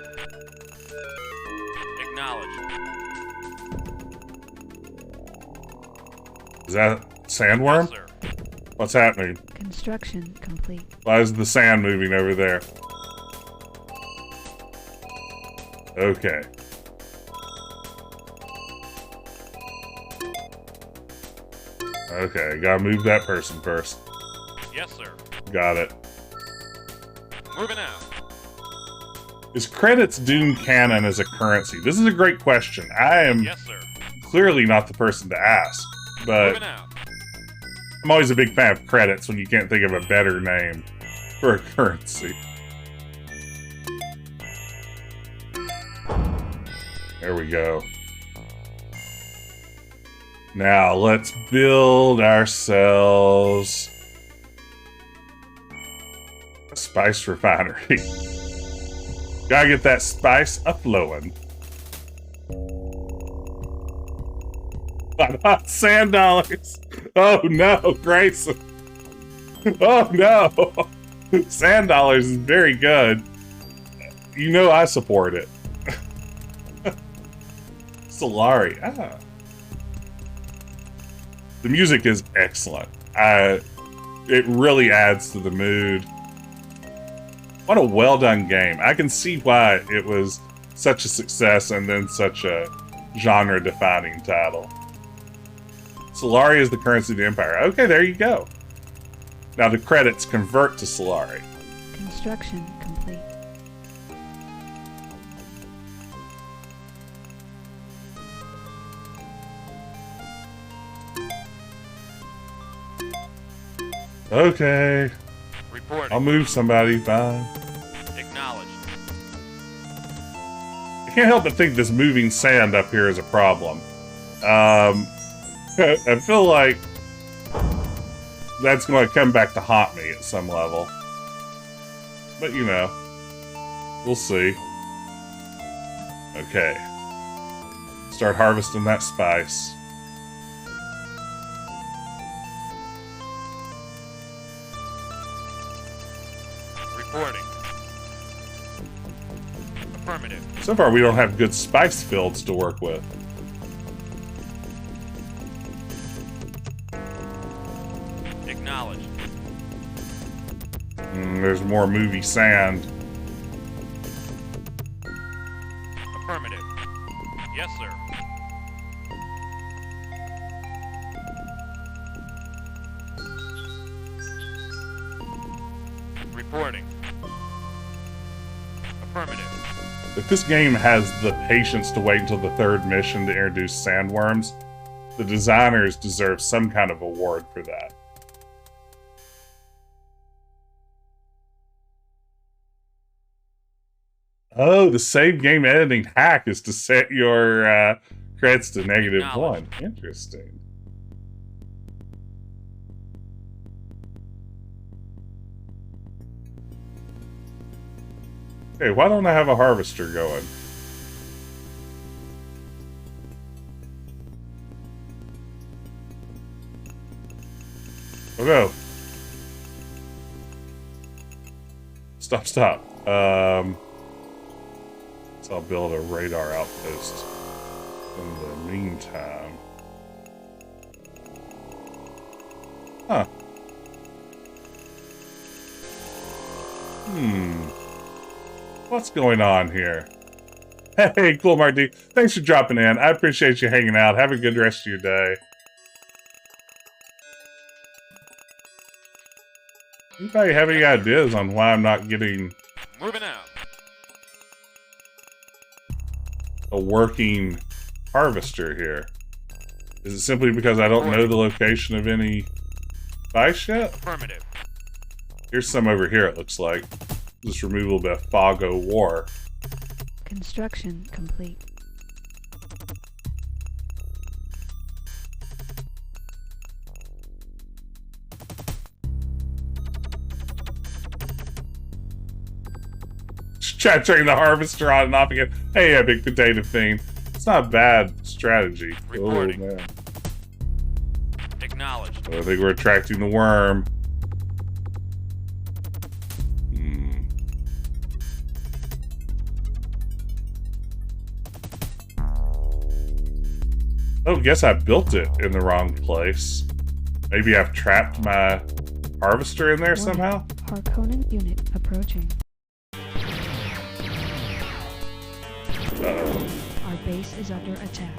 Acknowledged. Is that sandworm? Yes, sir. What's happening? Construction complete. Why is the sand moving over there? Okay. Okay, gotta move that person first. Yes, sir. Got it. Moving out. Is credits Dune canon as a currency? This is a great question. I am Yes, sir. clearly not the person to ask, but Moving out. I'm always a big fan of credits when you can't think of a better name for a currency. There we go. Now let's build ourselves a spice refinery. Gotta get that spice a-flowing. Sand dollars. Oh no, Grayson. Oh no. Sand dollars is very good. You know I support it. Solari. Ah. The music is excellent. It really adds to the mood. What a well done game. I can see why it was such a success and then such a genre defining title. Solari is the currency of the Empire. Okay, there you go. Now the credits convert to Solari. Construction complete. Okay. Reporting. I'll move somebody, fine. Acknowledged. I can't help but think this moving sand up here is a problem. I feel like that's going to come back to haunt me at some level. But, you know, we'll see. Okay. Start harvesting that spice. Reporting. Affirmative. So far, we don't have good spice fields to work with. Acknowledged. There's more movie sand. Affirmative. Yes, sir. Reporting. Affirmative. If this game has the patience to wait until the third mission to introduce sandworms, the designers deserve some kind of award for that. Oh, the save game editing hack is to set your credits to -1. Interesting. Hey, why don't I have a harvester going? Oh no. Stop. So I'll build a radar outpost in the meantime. Huh. What's going on here? Hey, cool, Marty. Thanks for dropping in. I appreciate you hanging out. Have a good rest of your day. Anybody have any ideas on why I'm not getting Moving out. a working harvester here? Is it simply because I don't know the location of any spice yet? Affirmative. Here's some over here, it looks like. Just remove a little bit of fog of war. Construction complete. Try to turn the harvester on and off again. Hey, big potato fiend. It's not a bad strategy. Reporting. Oh, man. Acknowledged. I think we're attracting the worm. Oh, guess I built it in the wrong place. Maybe I've trapped my harvester in there somehow? Harkonnen unit approaching. Uh-oh. Our base is under attack.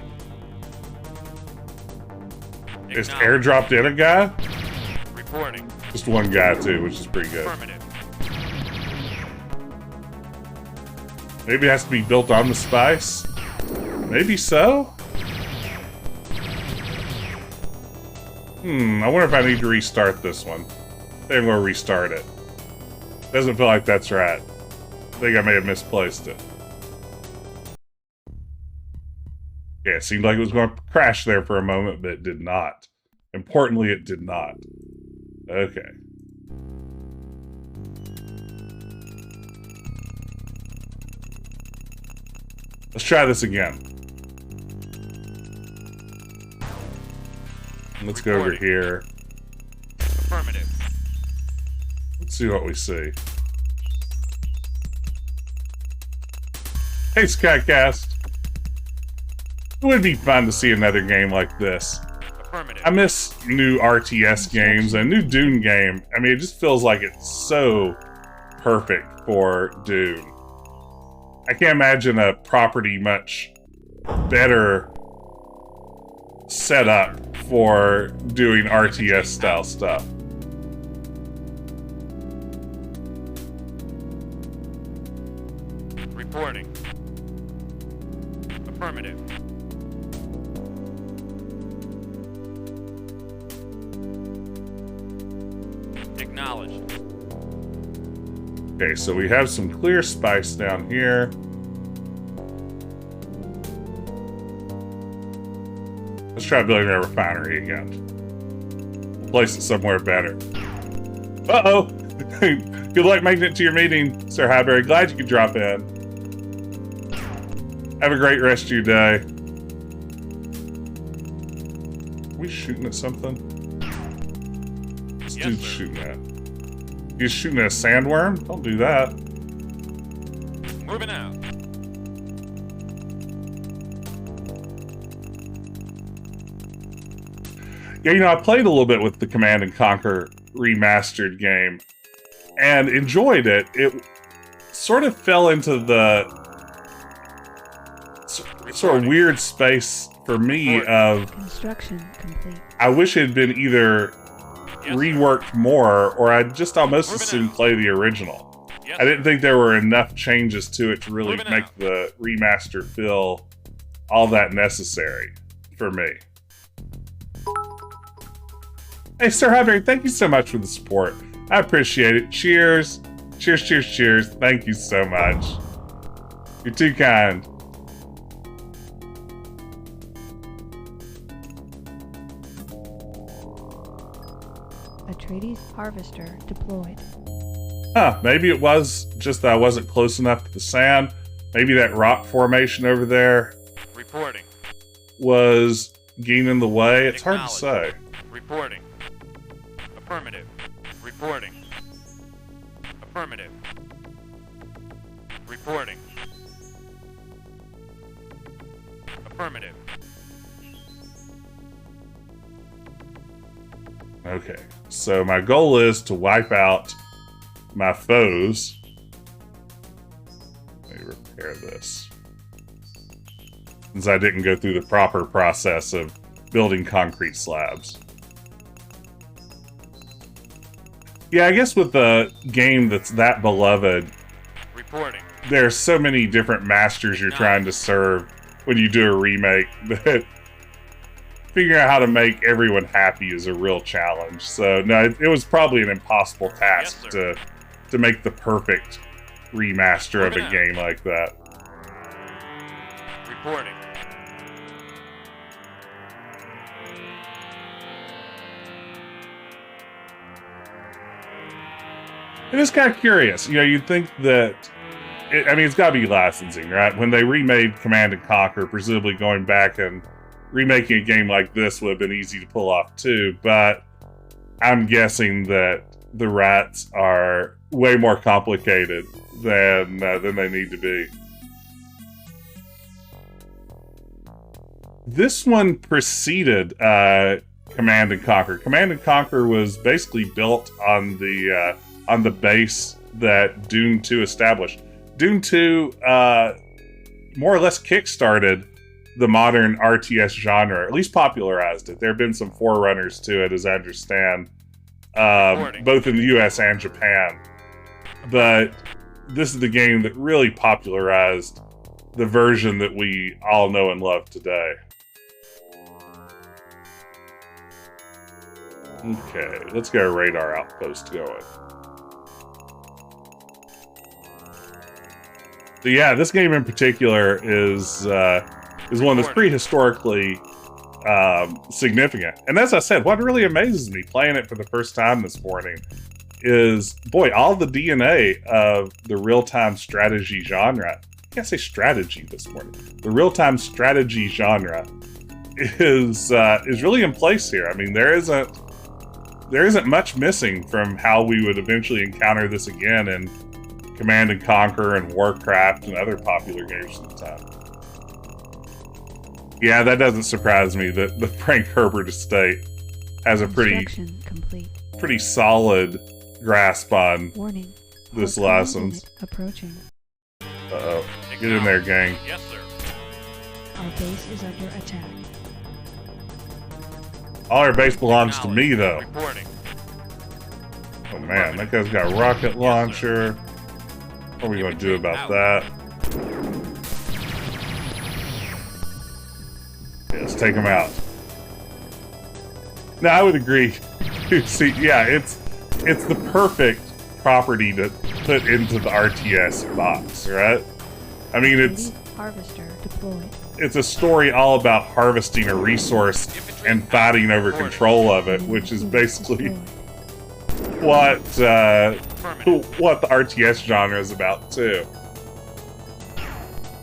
Is airdropped in a guy? Reporting. Just one guy, too, which is pretty good. Affirmative. Maybe it has to be built on the spice? Maybe so? I wonder if I need to restart this one. I think I'm going to restart it. Doesn't feel like that's right. I think I may have misplaced it. Yeah, it seemed like it was going to crash there for a moment, but it did not. Importantly, it did not. Okay. Let's try this again. Let's go over here. Affirmative. Let's see what we see. Hey, Skycast. It would be fun to see another game like this. Affirmative. I miss new RTS games and new Dune game. I mean, it just feels like it's so perfect for Dune. I can't imagine a property much better set up for doing RTS style stuff. Reporting. Affirmative. Acknowledged. Okay, so we have some clear spice down here. Let's try building a refinery again. We'll place it somewhere better. Uh-oh! Good luck making it to your meeting, Sir Highbury. Glad you could drop in. Have a great rest of your day. Are we shooting at something? This Yes, dude's sir. shooting at. He's shooting at a sandworm? Don't do that. Moving out. Yeah, you know, I played a little bit with the Command and Conquer remastered game and enjoyed it. It sort of fell into the sort of weird space for me of Construction complete. I wish it had been either Yes, reworked more or I'd just almost as Moving soon out. play the original. Yes, I didn't think there were enough changes to it to really Moving make out. the remaster feel all that necessary for me. Hey, Sir Highbury, thank you so much for the support. I appreciate it. Cheers. Cheers, cheers, cheers. Thank you so much. You're too kind. Atreides harvester deployed. Huh, maybe it was just that I wasn't close enough to the sand. Maybe that rock formation over there Reporting. was getting in the way. It's hard to say. Reporting. Affirmative. Reporting. Affirmative. Reporting. Affirmative. Okay, so my goal is to wipe out my foes. Let me repair this. since I didn't go through the proper process of building concrete slabs. Yeah, I guess with a game that's that beloved, Reporting. there's so many different masters you're trying to serve when you do a remake that figuring out how to make everyone happy is a real challenge. So no, it was probably an impossible task to make the perfect remaster of a game like that. Reporting. It is kind of curious. You know, you'd think that, it's got to be licensing, right? When they remade Command and Conquer, presumably going back and remaking a game like this would have been easy to pull off too, but I'm guessing that the rights are way more complicated than they need to be. This one preceded Command and Conquer. Command and Conquer was basically built on the base that Dune II established. Dune II more or less kickstarted the modern RTS genre, at least popularized it. There have been some forerunners to it, as I understand, both in the US and Japan. But this is the game that really popularized the version that we all know and love today. Okay, let's get our radar outpost going. So yeah, this game in particular is one that's pretty historically significant. And as I said, what really amazes me playing it for the first time this morning is, boy, all the DNA of the real-time strategy genre. I can't say strategy this morning. The real-time strategy genre is really in place here. I mean, there isn't much missing from how we would eventually encounter this again in Command and Conquer and Warcraft and other popular games at the time. Yeah, that doesn't surprise me that the Frank Herbert estate has a pretty solid grasp on this license. Approaching. Uh-oh. Get in there, gang. Yes, sir. Our base is under attack. All our base belongs to me, though. Reporting. Oh man, that guy's got a rocket launcher. What are we going to do about that? Yeah, let's take him out. No, I would agree. See, yeah, it's the perfect property to put into the RTS box, right? I mean, it's harvester deployed. It's a story all about harvesting a resource and fighting over control of it, which is basically what the RTS genre is about too.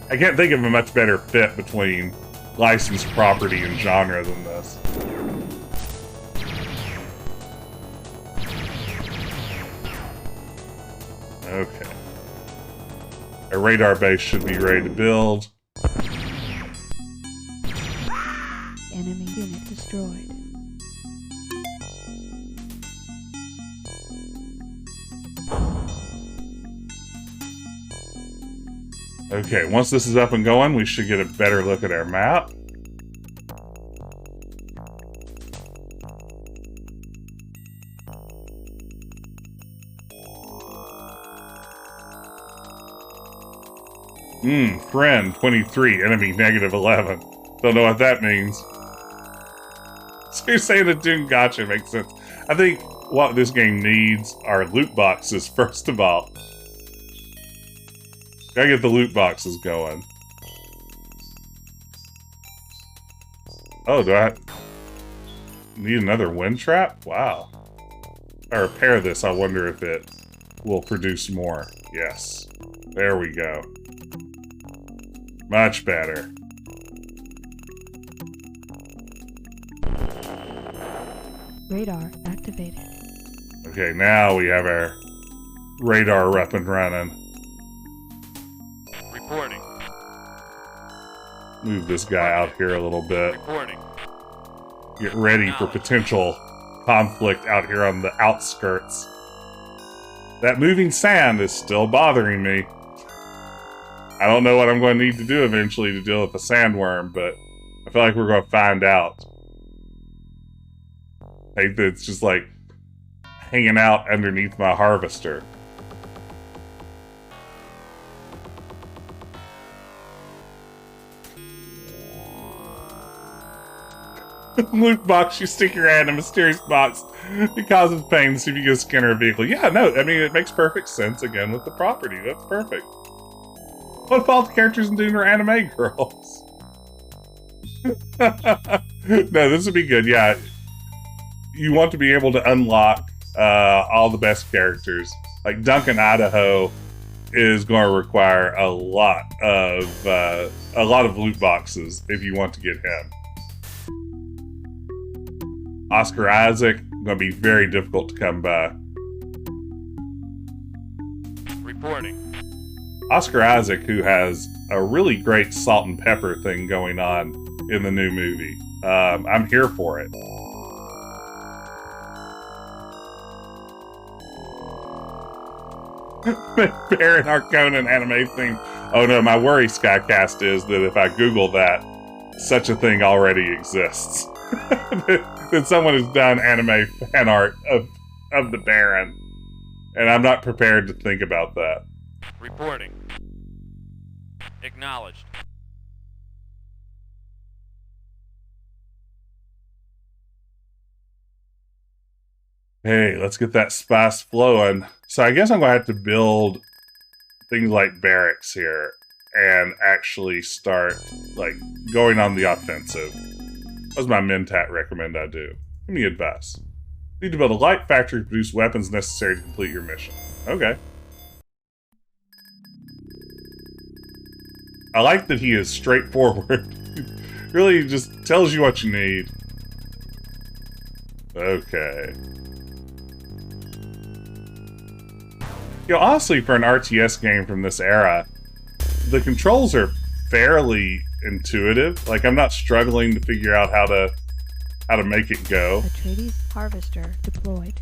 I can't think of a much better fit between licensed property and genre than this. Okay. Our radar base should be ready to build. Enemy unit destroyed. Okay, once this is up and going, we should get a better look at our map. Friend 23, enemy -11. Don't know what that means. So you're saying the Dune Gotcha makes sense. I think what this game needs are loot boxes, first of all. Gotta get the loot boxes going. Oh, do I need another wind trap? Wow. If I repair this, I wonder if it will produce more. Yes. There we go. Much better. Radar activated. Okay, now we have our radar up and running. Reporting. Move this guy out here a little bit. Reporting. Get ready for potential conflict out here on the outskirts. That moving sand is still bothering me. I don't know what I'm going to need to do eventually to deal with the sandworm, but I feel like we're going to find out. I think that it's just like hanging out underneath my harvester. Loot box, you stick your hand in a mysterious box. It causes pain to see if you can skin a vehicle. Yeah, no, I mean, it makes perfect sense again with the property. That's perfect. What if all the characters in Dune are anime girls? No, this would be good. Yeah, you want to be able to unlock all the best characters. Like Duncan Idaho is going to require a lot of loot boxes if you want to get him. Oscar Isaac, going to be very difficult to come by. Reporting. Oscar Isaac, who has a really great salt and pepper thing going on in the new movie. I'm here for it. Baron Harkonnen anime theme. Oh no, my worry, Skycast, is that if I Google that, such a thing already exists. That someone has done anime fan art of the Baron, and I'm not prepared to think about that. Reporting. Acknowledged. Hey, let's get that spice flowing. So I guess I'm going to have to build things like barracks here and actually start like going on the offensive. What does my Mentat recommend I do? Give me advice. Need to build a light factory to produce weapons necessary to complete your mission. Okay. I like that he is straightforward. Really just tells you what you need. Okay. You know, honestly, for an RTS game from this era, the controls are fairly intuitive. Like, I'm not struggling to figure out how to make it go. Atreides harvester deployed.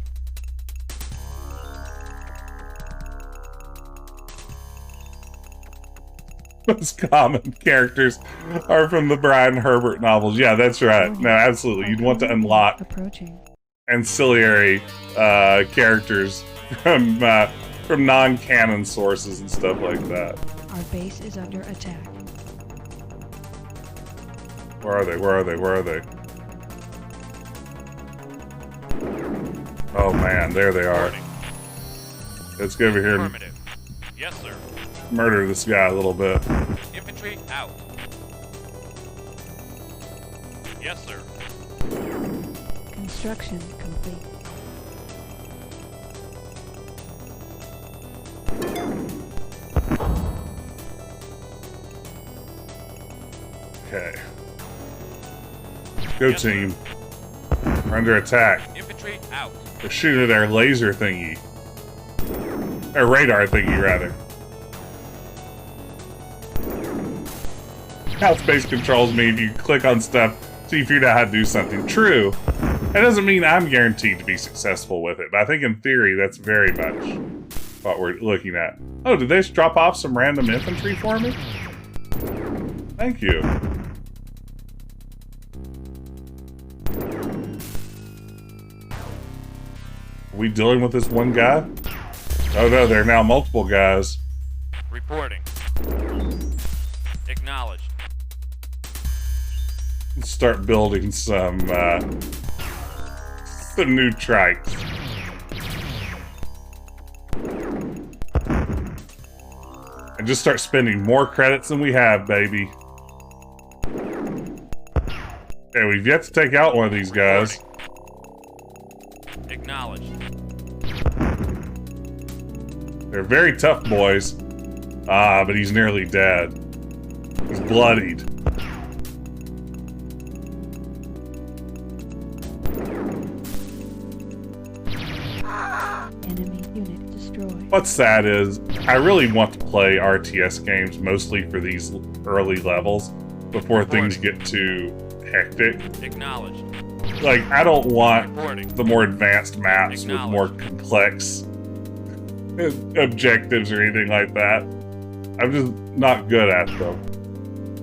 Most common characters are from the Brian Herbert novels. Yeah, that's right. No, absolutely. You'd want to unlock ancillary characters from non-canon sources and stuff like that. Our base is under attack. Where are they? Where are they? Where are they? Oh man, there they are. Let's go over here and Yes, sir. murder this guy a little bit. Infantry out. Yes, sir. Construction complete. Okay. Go Yes, team. We're under attack. Infantry out. They're shooting at our laser thingy. Or radar thingy, rather. How space controls me if you click on stuff so you figure out how to do something. True. That doesn't mean I'm guaranteed to be successful with it, but I think in theory that's very much what we're looking at. Oh, did they just drop off some random infantry for me? Thank you. Are we dealing with this one guy? Oh no, there are now multiple guys. Reporting. Acknowledged. Let's start building some new trikes. And just start spending more credits than we have, baby. Okay, we've yet to take out one of these guys. Acknowledged. They're very tough boys. Ah, but he's nearly dead. He's bloodied. Enemy unit destroyed. What's sad is, I really want to play RTS games mostly for these early levels before things get too hectic. Acknowledged. Like, I don't want Reporting. the more advanced maps with more complex objectives or anything like that. I'm just not good at them.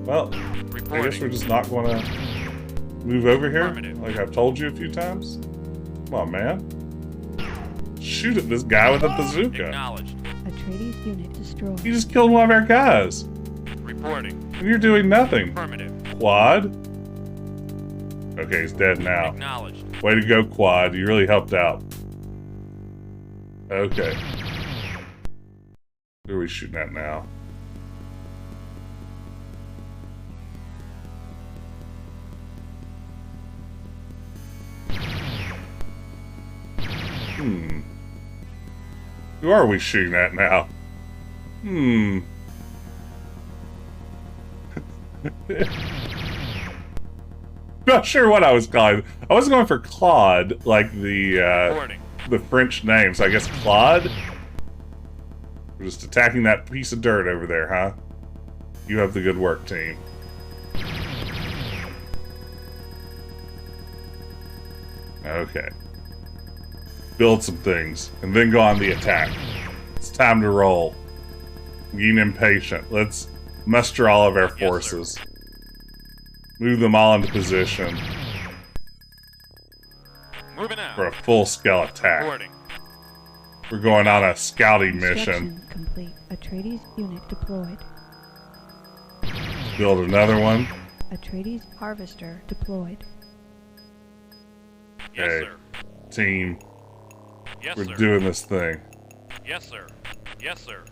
Well, I guess we're just not going to move over here, like I've told you a few times. Come on, man. Shoot at this guy with a bazooka. Acknowledged. Atreides unit destroyed. He just killed one of our guys. Reporting. And you're doing nothing. Affirmative. Quad? Okay, he's dead now. Acknowledged. Way to go, Quad. You really helped out. Okay. Who are we shooting at now? Who are we shooting at now? Not sure what I was calling. I was going for Claude, like the French name, so I guess Claude? We're just attacking that piece of dirt over there, huh? You have the good work, team. Okay. Build some things, and then go on the attack. It's time to roll. I'm getting impatient. Let's muster all of our forces. Move them all into position. Moving out. For a full-scale attack. Reporting. We're going on a scouting mission. Construction complete. Atreides unit deployed. Build another one. Atreides harvester deployed. Yes, Okay. sir. Team, Yes, we're sir. doing this thing. Yes, sir. Yes, sir.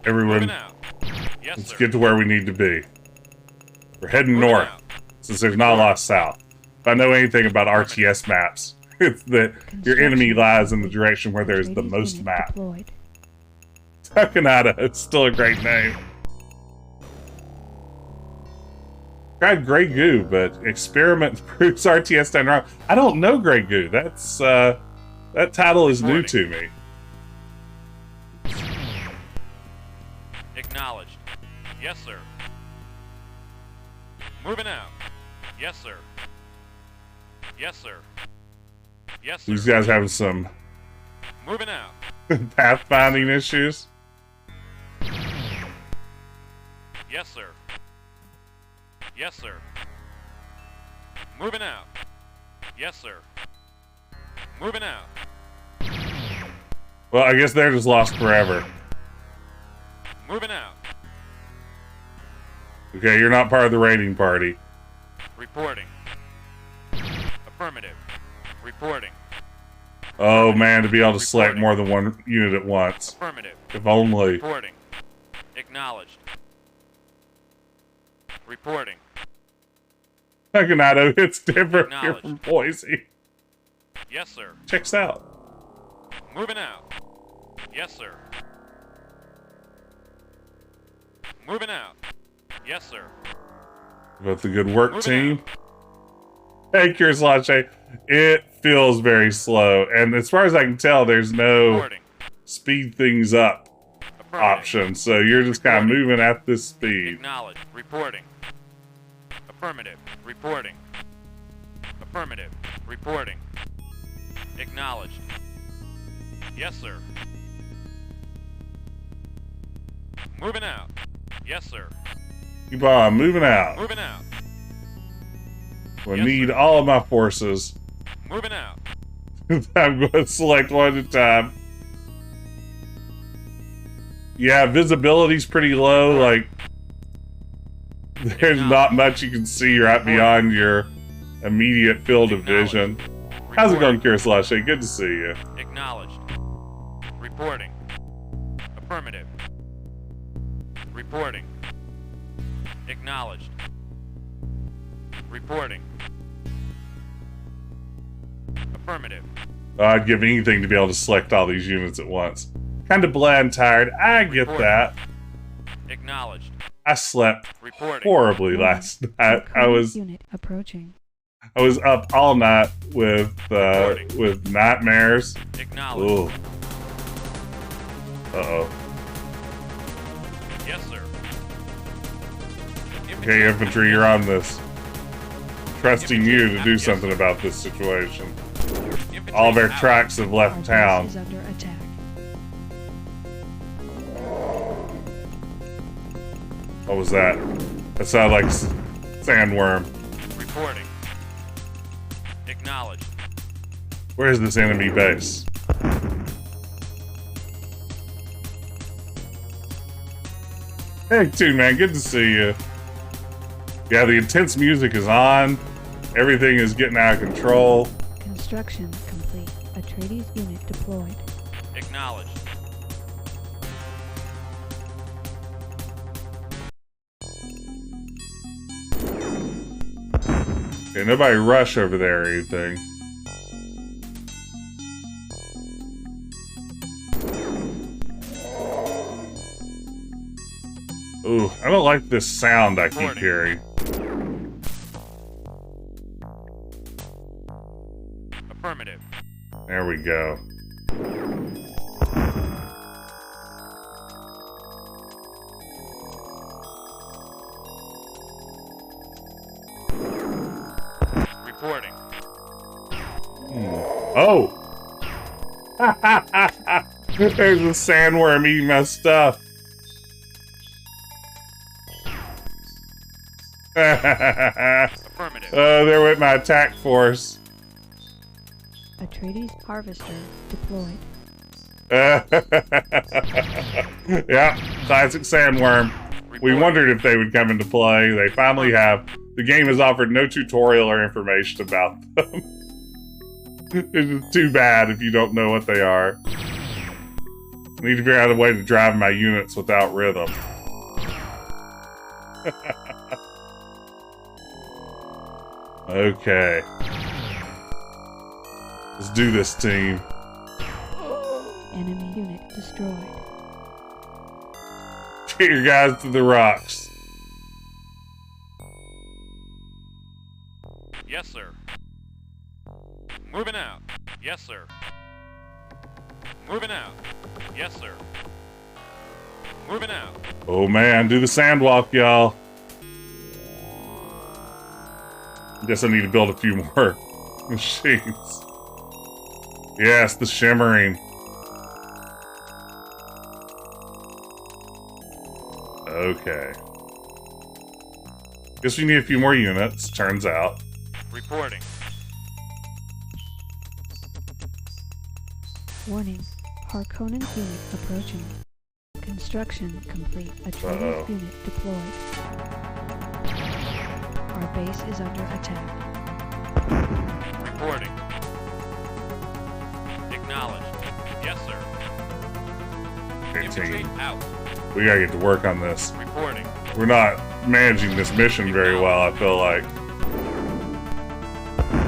Everyone, Moving out. Yes, let's sir. get to where we need to be. We're heading Moving north, out. since there's not a lot south. If I know anything about RTS maps, it's that your enemy lies in the direction where there's the Atreides most unit map. deployed. Takanada, it's still a great name. Tried Grey Goo, but experiment proves RTS done wrong. I don't know Grey Goo. That's that title is new to me. Acknowledged. Yes, sir. Moving out. Yes, sir. Yes, sir. Yes, sir. These guys having some Moving out. pathfinding issues. Yes, sir. Yes, sir. Moving out. Yes, sir. Moving out. Well, I guess they're just lost forever. Moving out. Okay, you're not part of the raiding party. Reporting. Affirmative. Reporting. Oh man, to be able to select more than one unit at once. Affirmative. If only. Reporting. Acknowledged. Reporting. Takanado, it's different here Acknowledged. from Boise. Yes, sir. Checks out. Moving out. Yes, sir. Moving out. Yes, sir. With the good work, Moving team. Hey, Curious Lache. It feels very slow, and as far as I can tell, there's no Reporting. speed things up Affirmative. option, so you're just kind of moving at this speed. Acknowledged. Reporting. Affirmative. Reporting. Affirmative. Reporting. Acknowledged. Yes, sir. Moving out. Yes, sir. Keep on moving out. Moving out. We'll Yes, need sir. all of my forces. Moving out. I'm going to select one at a time. Yeah, visibility's pretty low. Like, there's not much you can see right beyond your immediate field of vision. How's it going, Curious Lache? Good to see you. Acknowledged. Reporting. Affirmative. Reporting. Acknowledged. Reporting. Affirmative. I'd give anything to be able to select all these units at once. Kind of bland and tired. I get that. Acknowledged. I slept Reporting. horribly last night. I was Unit approaching. up all night with nightmares. Acknowledged. Ooh. Uh-oh. Yes, sir. Okay, infantry, you're on this. Trusting you to do something about this situation. All of our tracks have left Our town. base is under attack. What was that? That sounded like sandworm. Reporting. Acknowledged. Where's this enemy base? Hey, Toon Man, good to see you. Yeah, the intense music is on. Everything is getting out of control. Construction complete. Atreides unit deployed. Acknowledged. Okay, nobody rush over there or anything. Ooh, I don't like this sound I keep hearing. Affirmative. There we go. Reporting. Oh! There's a sandworm eating my stuff. Affirmative. There went my attack force. Atreides harvester deployed. Yeah, classic sandworm. We wondered if they would come into play. They finally have. The game has offered no tutorial or information about them. It's too bad if you don't know what they are. I need to figure out a way to drive my units without rhythm. Okay. Let's do this, team. Enemy unit destroyed. Get your guys to the rocks. Yes, sir. Moving out. Yes, sir. Moving out. Yes, sir. Moving out. Oh man, do the sandwalk, y'all. Guess I need to build a few more machines. Yes, the shimmering. Okay. Guess we need a few more units, turns out. Reporting. Warning. Harkonnen's unit approaching. Construction complete. Atreides unit deployed. Our base is under attack. Reporting. Acknowledged. Yes, sir. Infantry team. out. We gotta get to work on this. Reporting. We're not managing this mission very well, I feel like.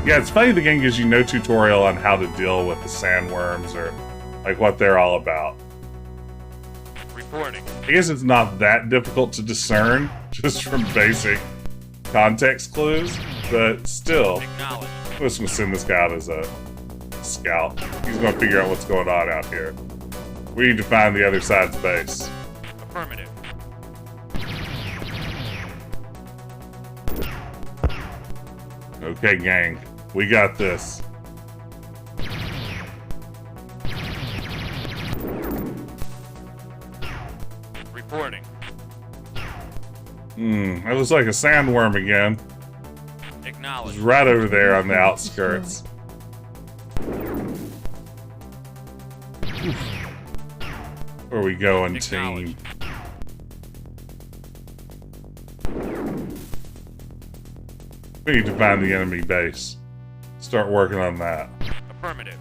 Yeah, it's funny the game gives you no tutorial on how to deal with the sandworms or like what they're all about. Reporting. I guess it's not that difficult to discern just from basic context clues, but still, Acknowledged. I'm just gonna send this guy out as a scout. He's gonna figure out what's going on out here. We need to find the other side's base. Affirmative. Okay, gang, we got this. Reporting. That looks like a sandworm again. It's Acknowledged. right over there on the outskirts. Where we going, team? We need to find the enemy base. Start working on that. Affirmative.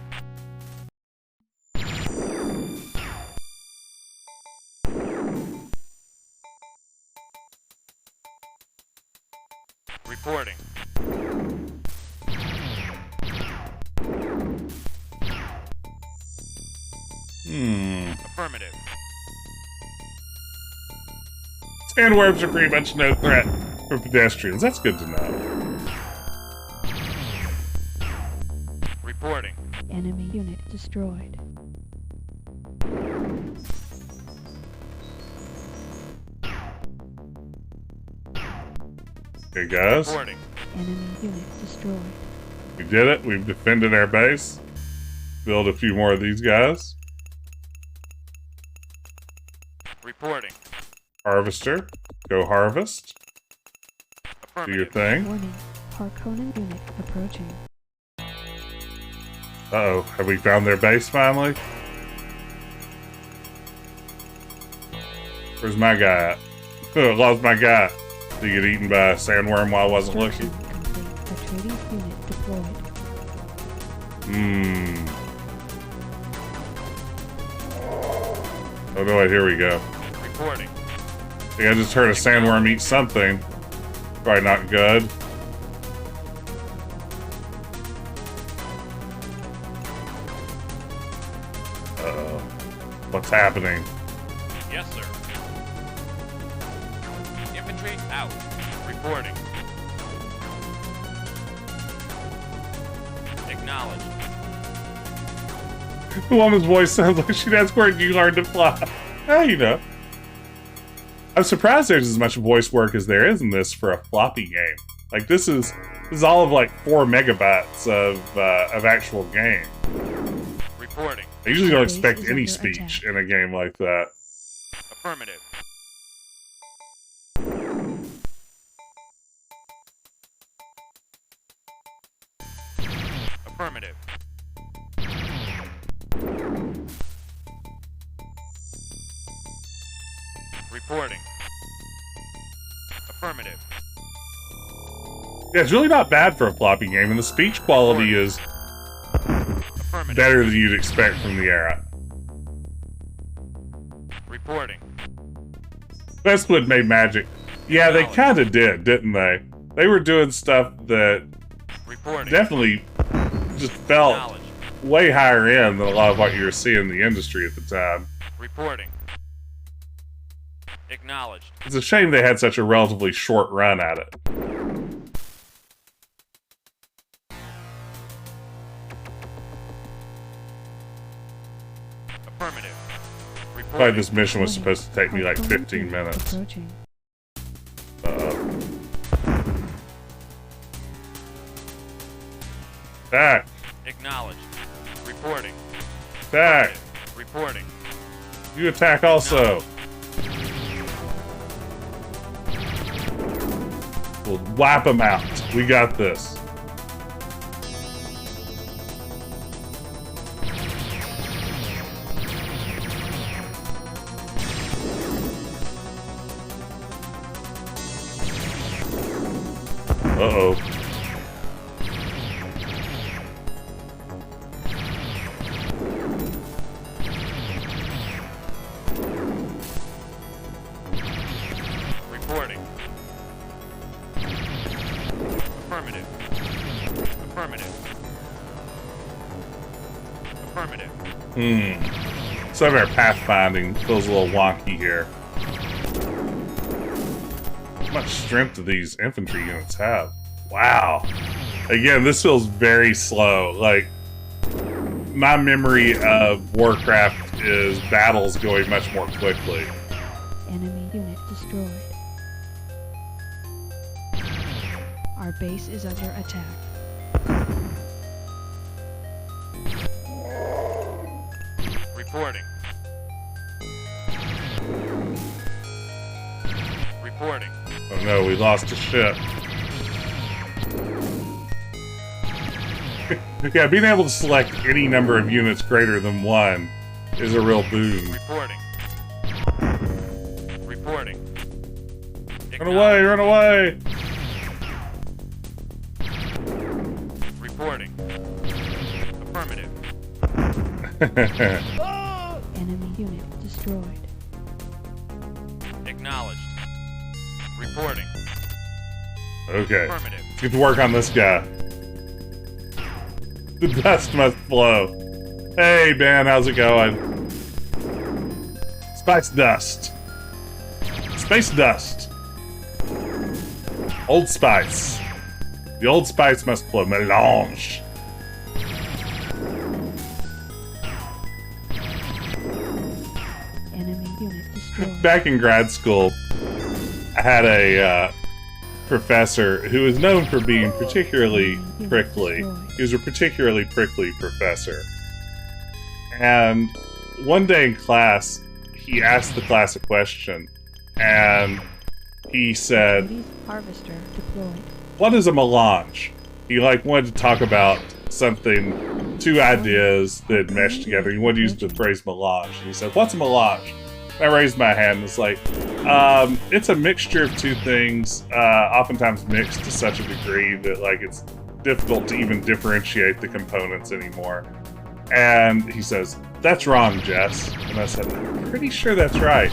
Reporting. Affirmative. Sandworms are pretty much no threat for pedestrians. That's good to know. Reporting. Enemy unit destroyed. Okay, guys. Reporting. Enemy unit destroyed. We did it. We've defended our base. build a few more of these guys. Reporting. Harvester, go harvest. Do your Affirmative. thing. Warning. Harkonnen unit approaching. Uh-oh, have we found their base finally? Where's my guy at? Lost my guy. Did he get eaten by a sandworm while I wasn't looking? Construction complete. Atreides unit deployed. Oh no, wait, here we go. Reporting. I think I just heard a sandworm eat something. Probably not good. What's happening? Yes, sir. Infantry out. Reporting. Acknowledged. The woman's voice sounds like she'd ask where you learned to fly. You know. I'm surprised there's as much voice work as there is in this for a floppy game. Like this is all of like 4 megabytes of actual game. Reporting. I usually don't Base expect is any under speech attack. in a game like that. Affirmative. Affirmative. Reporting. Affirmative. Yeah, it's really not bad for a floppy game, and the speech quality is Affirmative. better than you'd expect from the era. Reporting. Westwood made magic. Yeah, they kind of did, didn't they? They were doing stuff that Reporting. definitely just felt Acknowledged. way higher end than a lot of what you were seeing in the industry at the time. Reporting. Acknowledged. It's a shame they had such a relatively short run at it. Affirmative. Probably Reporting. this mission was supposed to take me like Harkonnen 15 unit minutes. Approaching. Attack! Acknowledged. Reporting. Attack! Reporting. You attack also! We'll wipe them out. We got this. Uh-oh. Reporting. Affirmative. Affirmative. Affirmative. Some of our pathfinding feels a little wonky here. How much strength do these infantry units have? Wow. Again, this feels very slow. Like, my memory of Warcraft is battles going much more quickly. Enemy unit destroyed. Our base is under attack. Reporting. Reporting. Oh no, we lost a ship. Yeah, being able to select any number of units greater than 1 is a real boon. Reporting. Reporting. Run away, run away! Reporting. Affirmative. Enemy unit destroyed. Acknowledged. Reporting. Okay, Affirmative. let's get to work on this guy. The dust must flow. Hey, Ben, how's it going? Spice dust. Space dust. Old Spice. The Old Spice must flow. Melange. Enemy unit destroyed. Back in grad school, I had a professor who was known for being particularly prickly. He was a particularly prickly professor. And one day in class, he asked the class a question, and he said, Tradies harvester deployed. what is a melange? He wanted to talk about something, two ideas that meshed together. He wanted to use the phrase melange. And he said, what's a melange? I raised my hand and it's it's a mixture of two things, oftentimes mixed to such a degree that it's difficult to even differentiate the components anymore. And he says, that's wrong, Jess. And I said, I'm pretty sure that's right.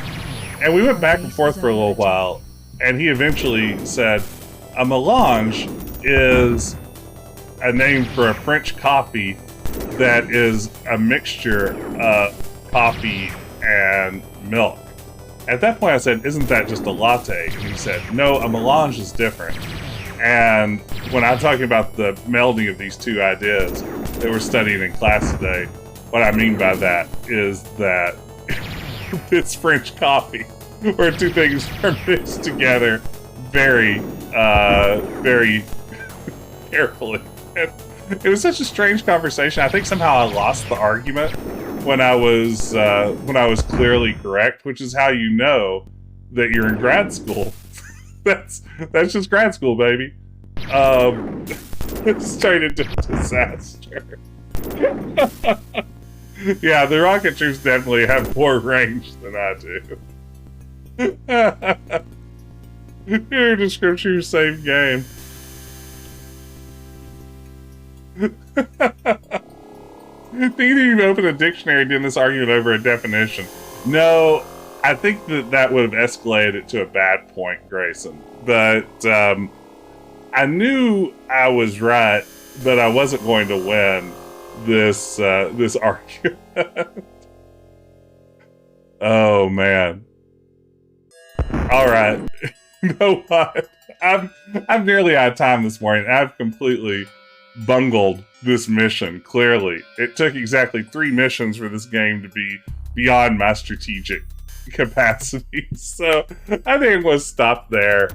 And we went back and forth for a little while, and he eventually said, a melange is a name for a French coffee that is a mixture of coffee and milk. At that point I said, isn't that just a latte? And he said, no, a melange is different. And when I'm talking about the melding of these two ideas that we're studying in class today, what I mean by that is that it's French coffee, where two things are mixed together very, very carefully. It was such a strange conversation. I think somehow I lost the argument when I was clearly correct, which is how you know that you're in grad school. that's just grad school, baby. It's straight into disaster. Yeah, the rocket troops definitely have more range than I do. Your description, same game. Think you open a dictionary doing this argument over a definition? No, I think that would have escalated it to a bad point, Grayson. But I knew I was right, but I wasn't going to win this argument. Oh man! All right, you know what? I'm nearly out of time this morning. I've completely bungled this mission. Clearly, it took exactly 3 missions for this game to be beyond my strategic capacity. So I think I'm going to stop there.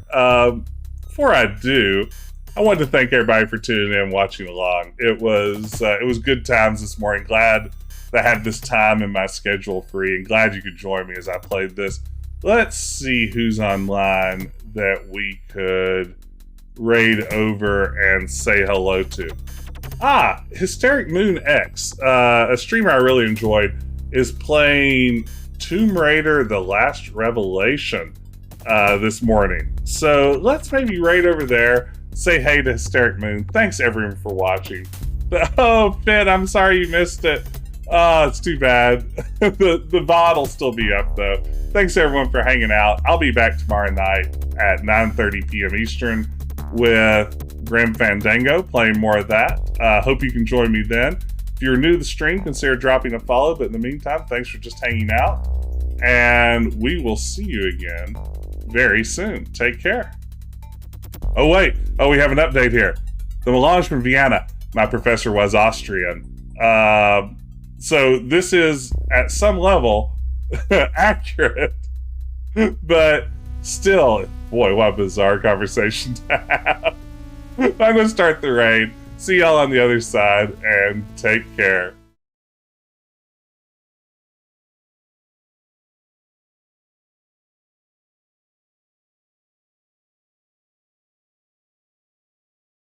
Before I do, I wanted to thank everybody for tuning in and watching along. It was good times this morning. Glad that I had this time in my schedule free, and glad you could join me as I played this. Let's see who's online that we could raid over and say hello to. Hysteric Moon X, a streamer I really enjoyed, is playing Tomb Raider: The Last Revelation this morning. So let's maybe raid over there, say hey to Hysteric Moon. Thanks everyone for watching. Oh, Finn, I'm sorry you missed it. Oh, it's too bad. The VOD will still be up though. Thanks everyone for hanging out. I'll be back tomorrow night at 9:30 p.m. Eastern with Grim Fandango, playing more of that. Hope you can join me then. If you're new to the stream, consider dropping a follow, but in the meantime, thanks for just hanging out, and we will see you again very soon. Take care. Oh wait, we have an update here. The melange from Vienna, my professor was Austrian. So this is, at some level, accurate, but still, boy, what a bizarre conversation to have. I'm going to start the raid. See y'all on the other side, and take care.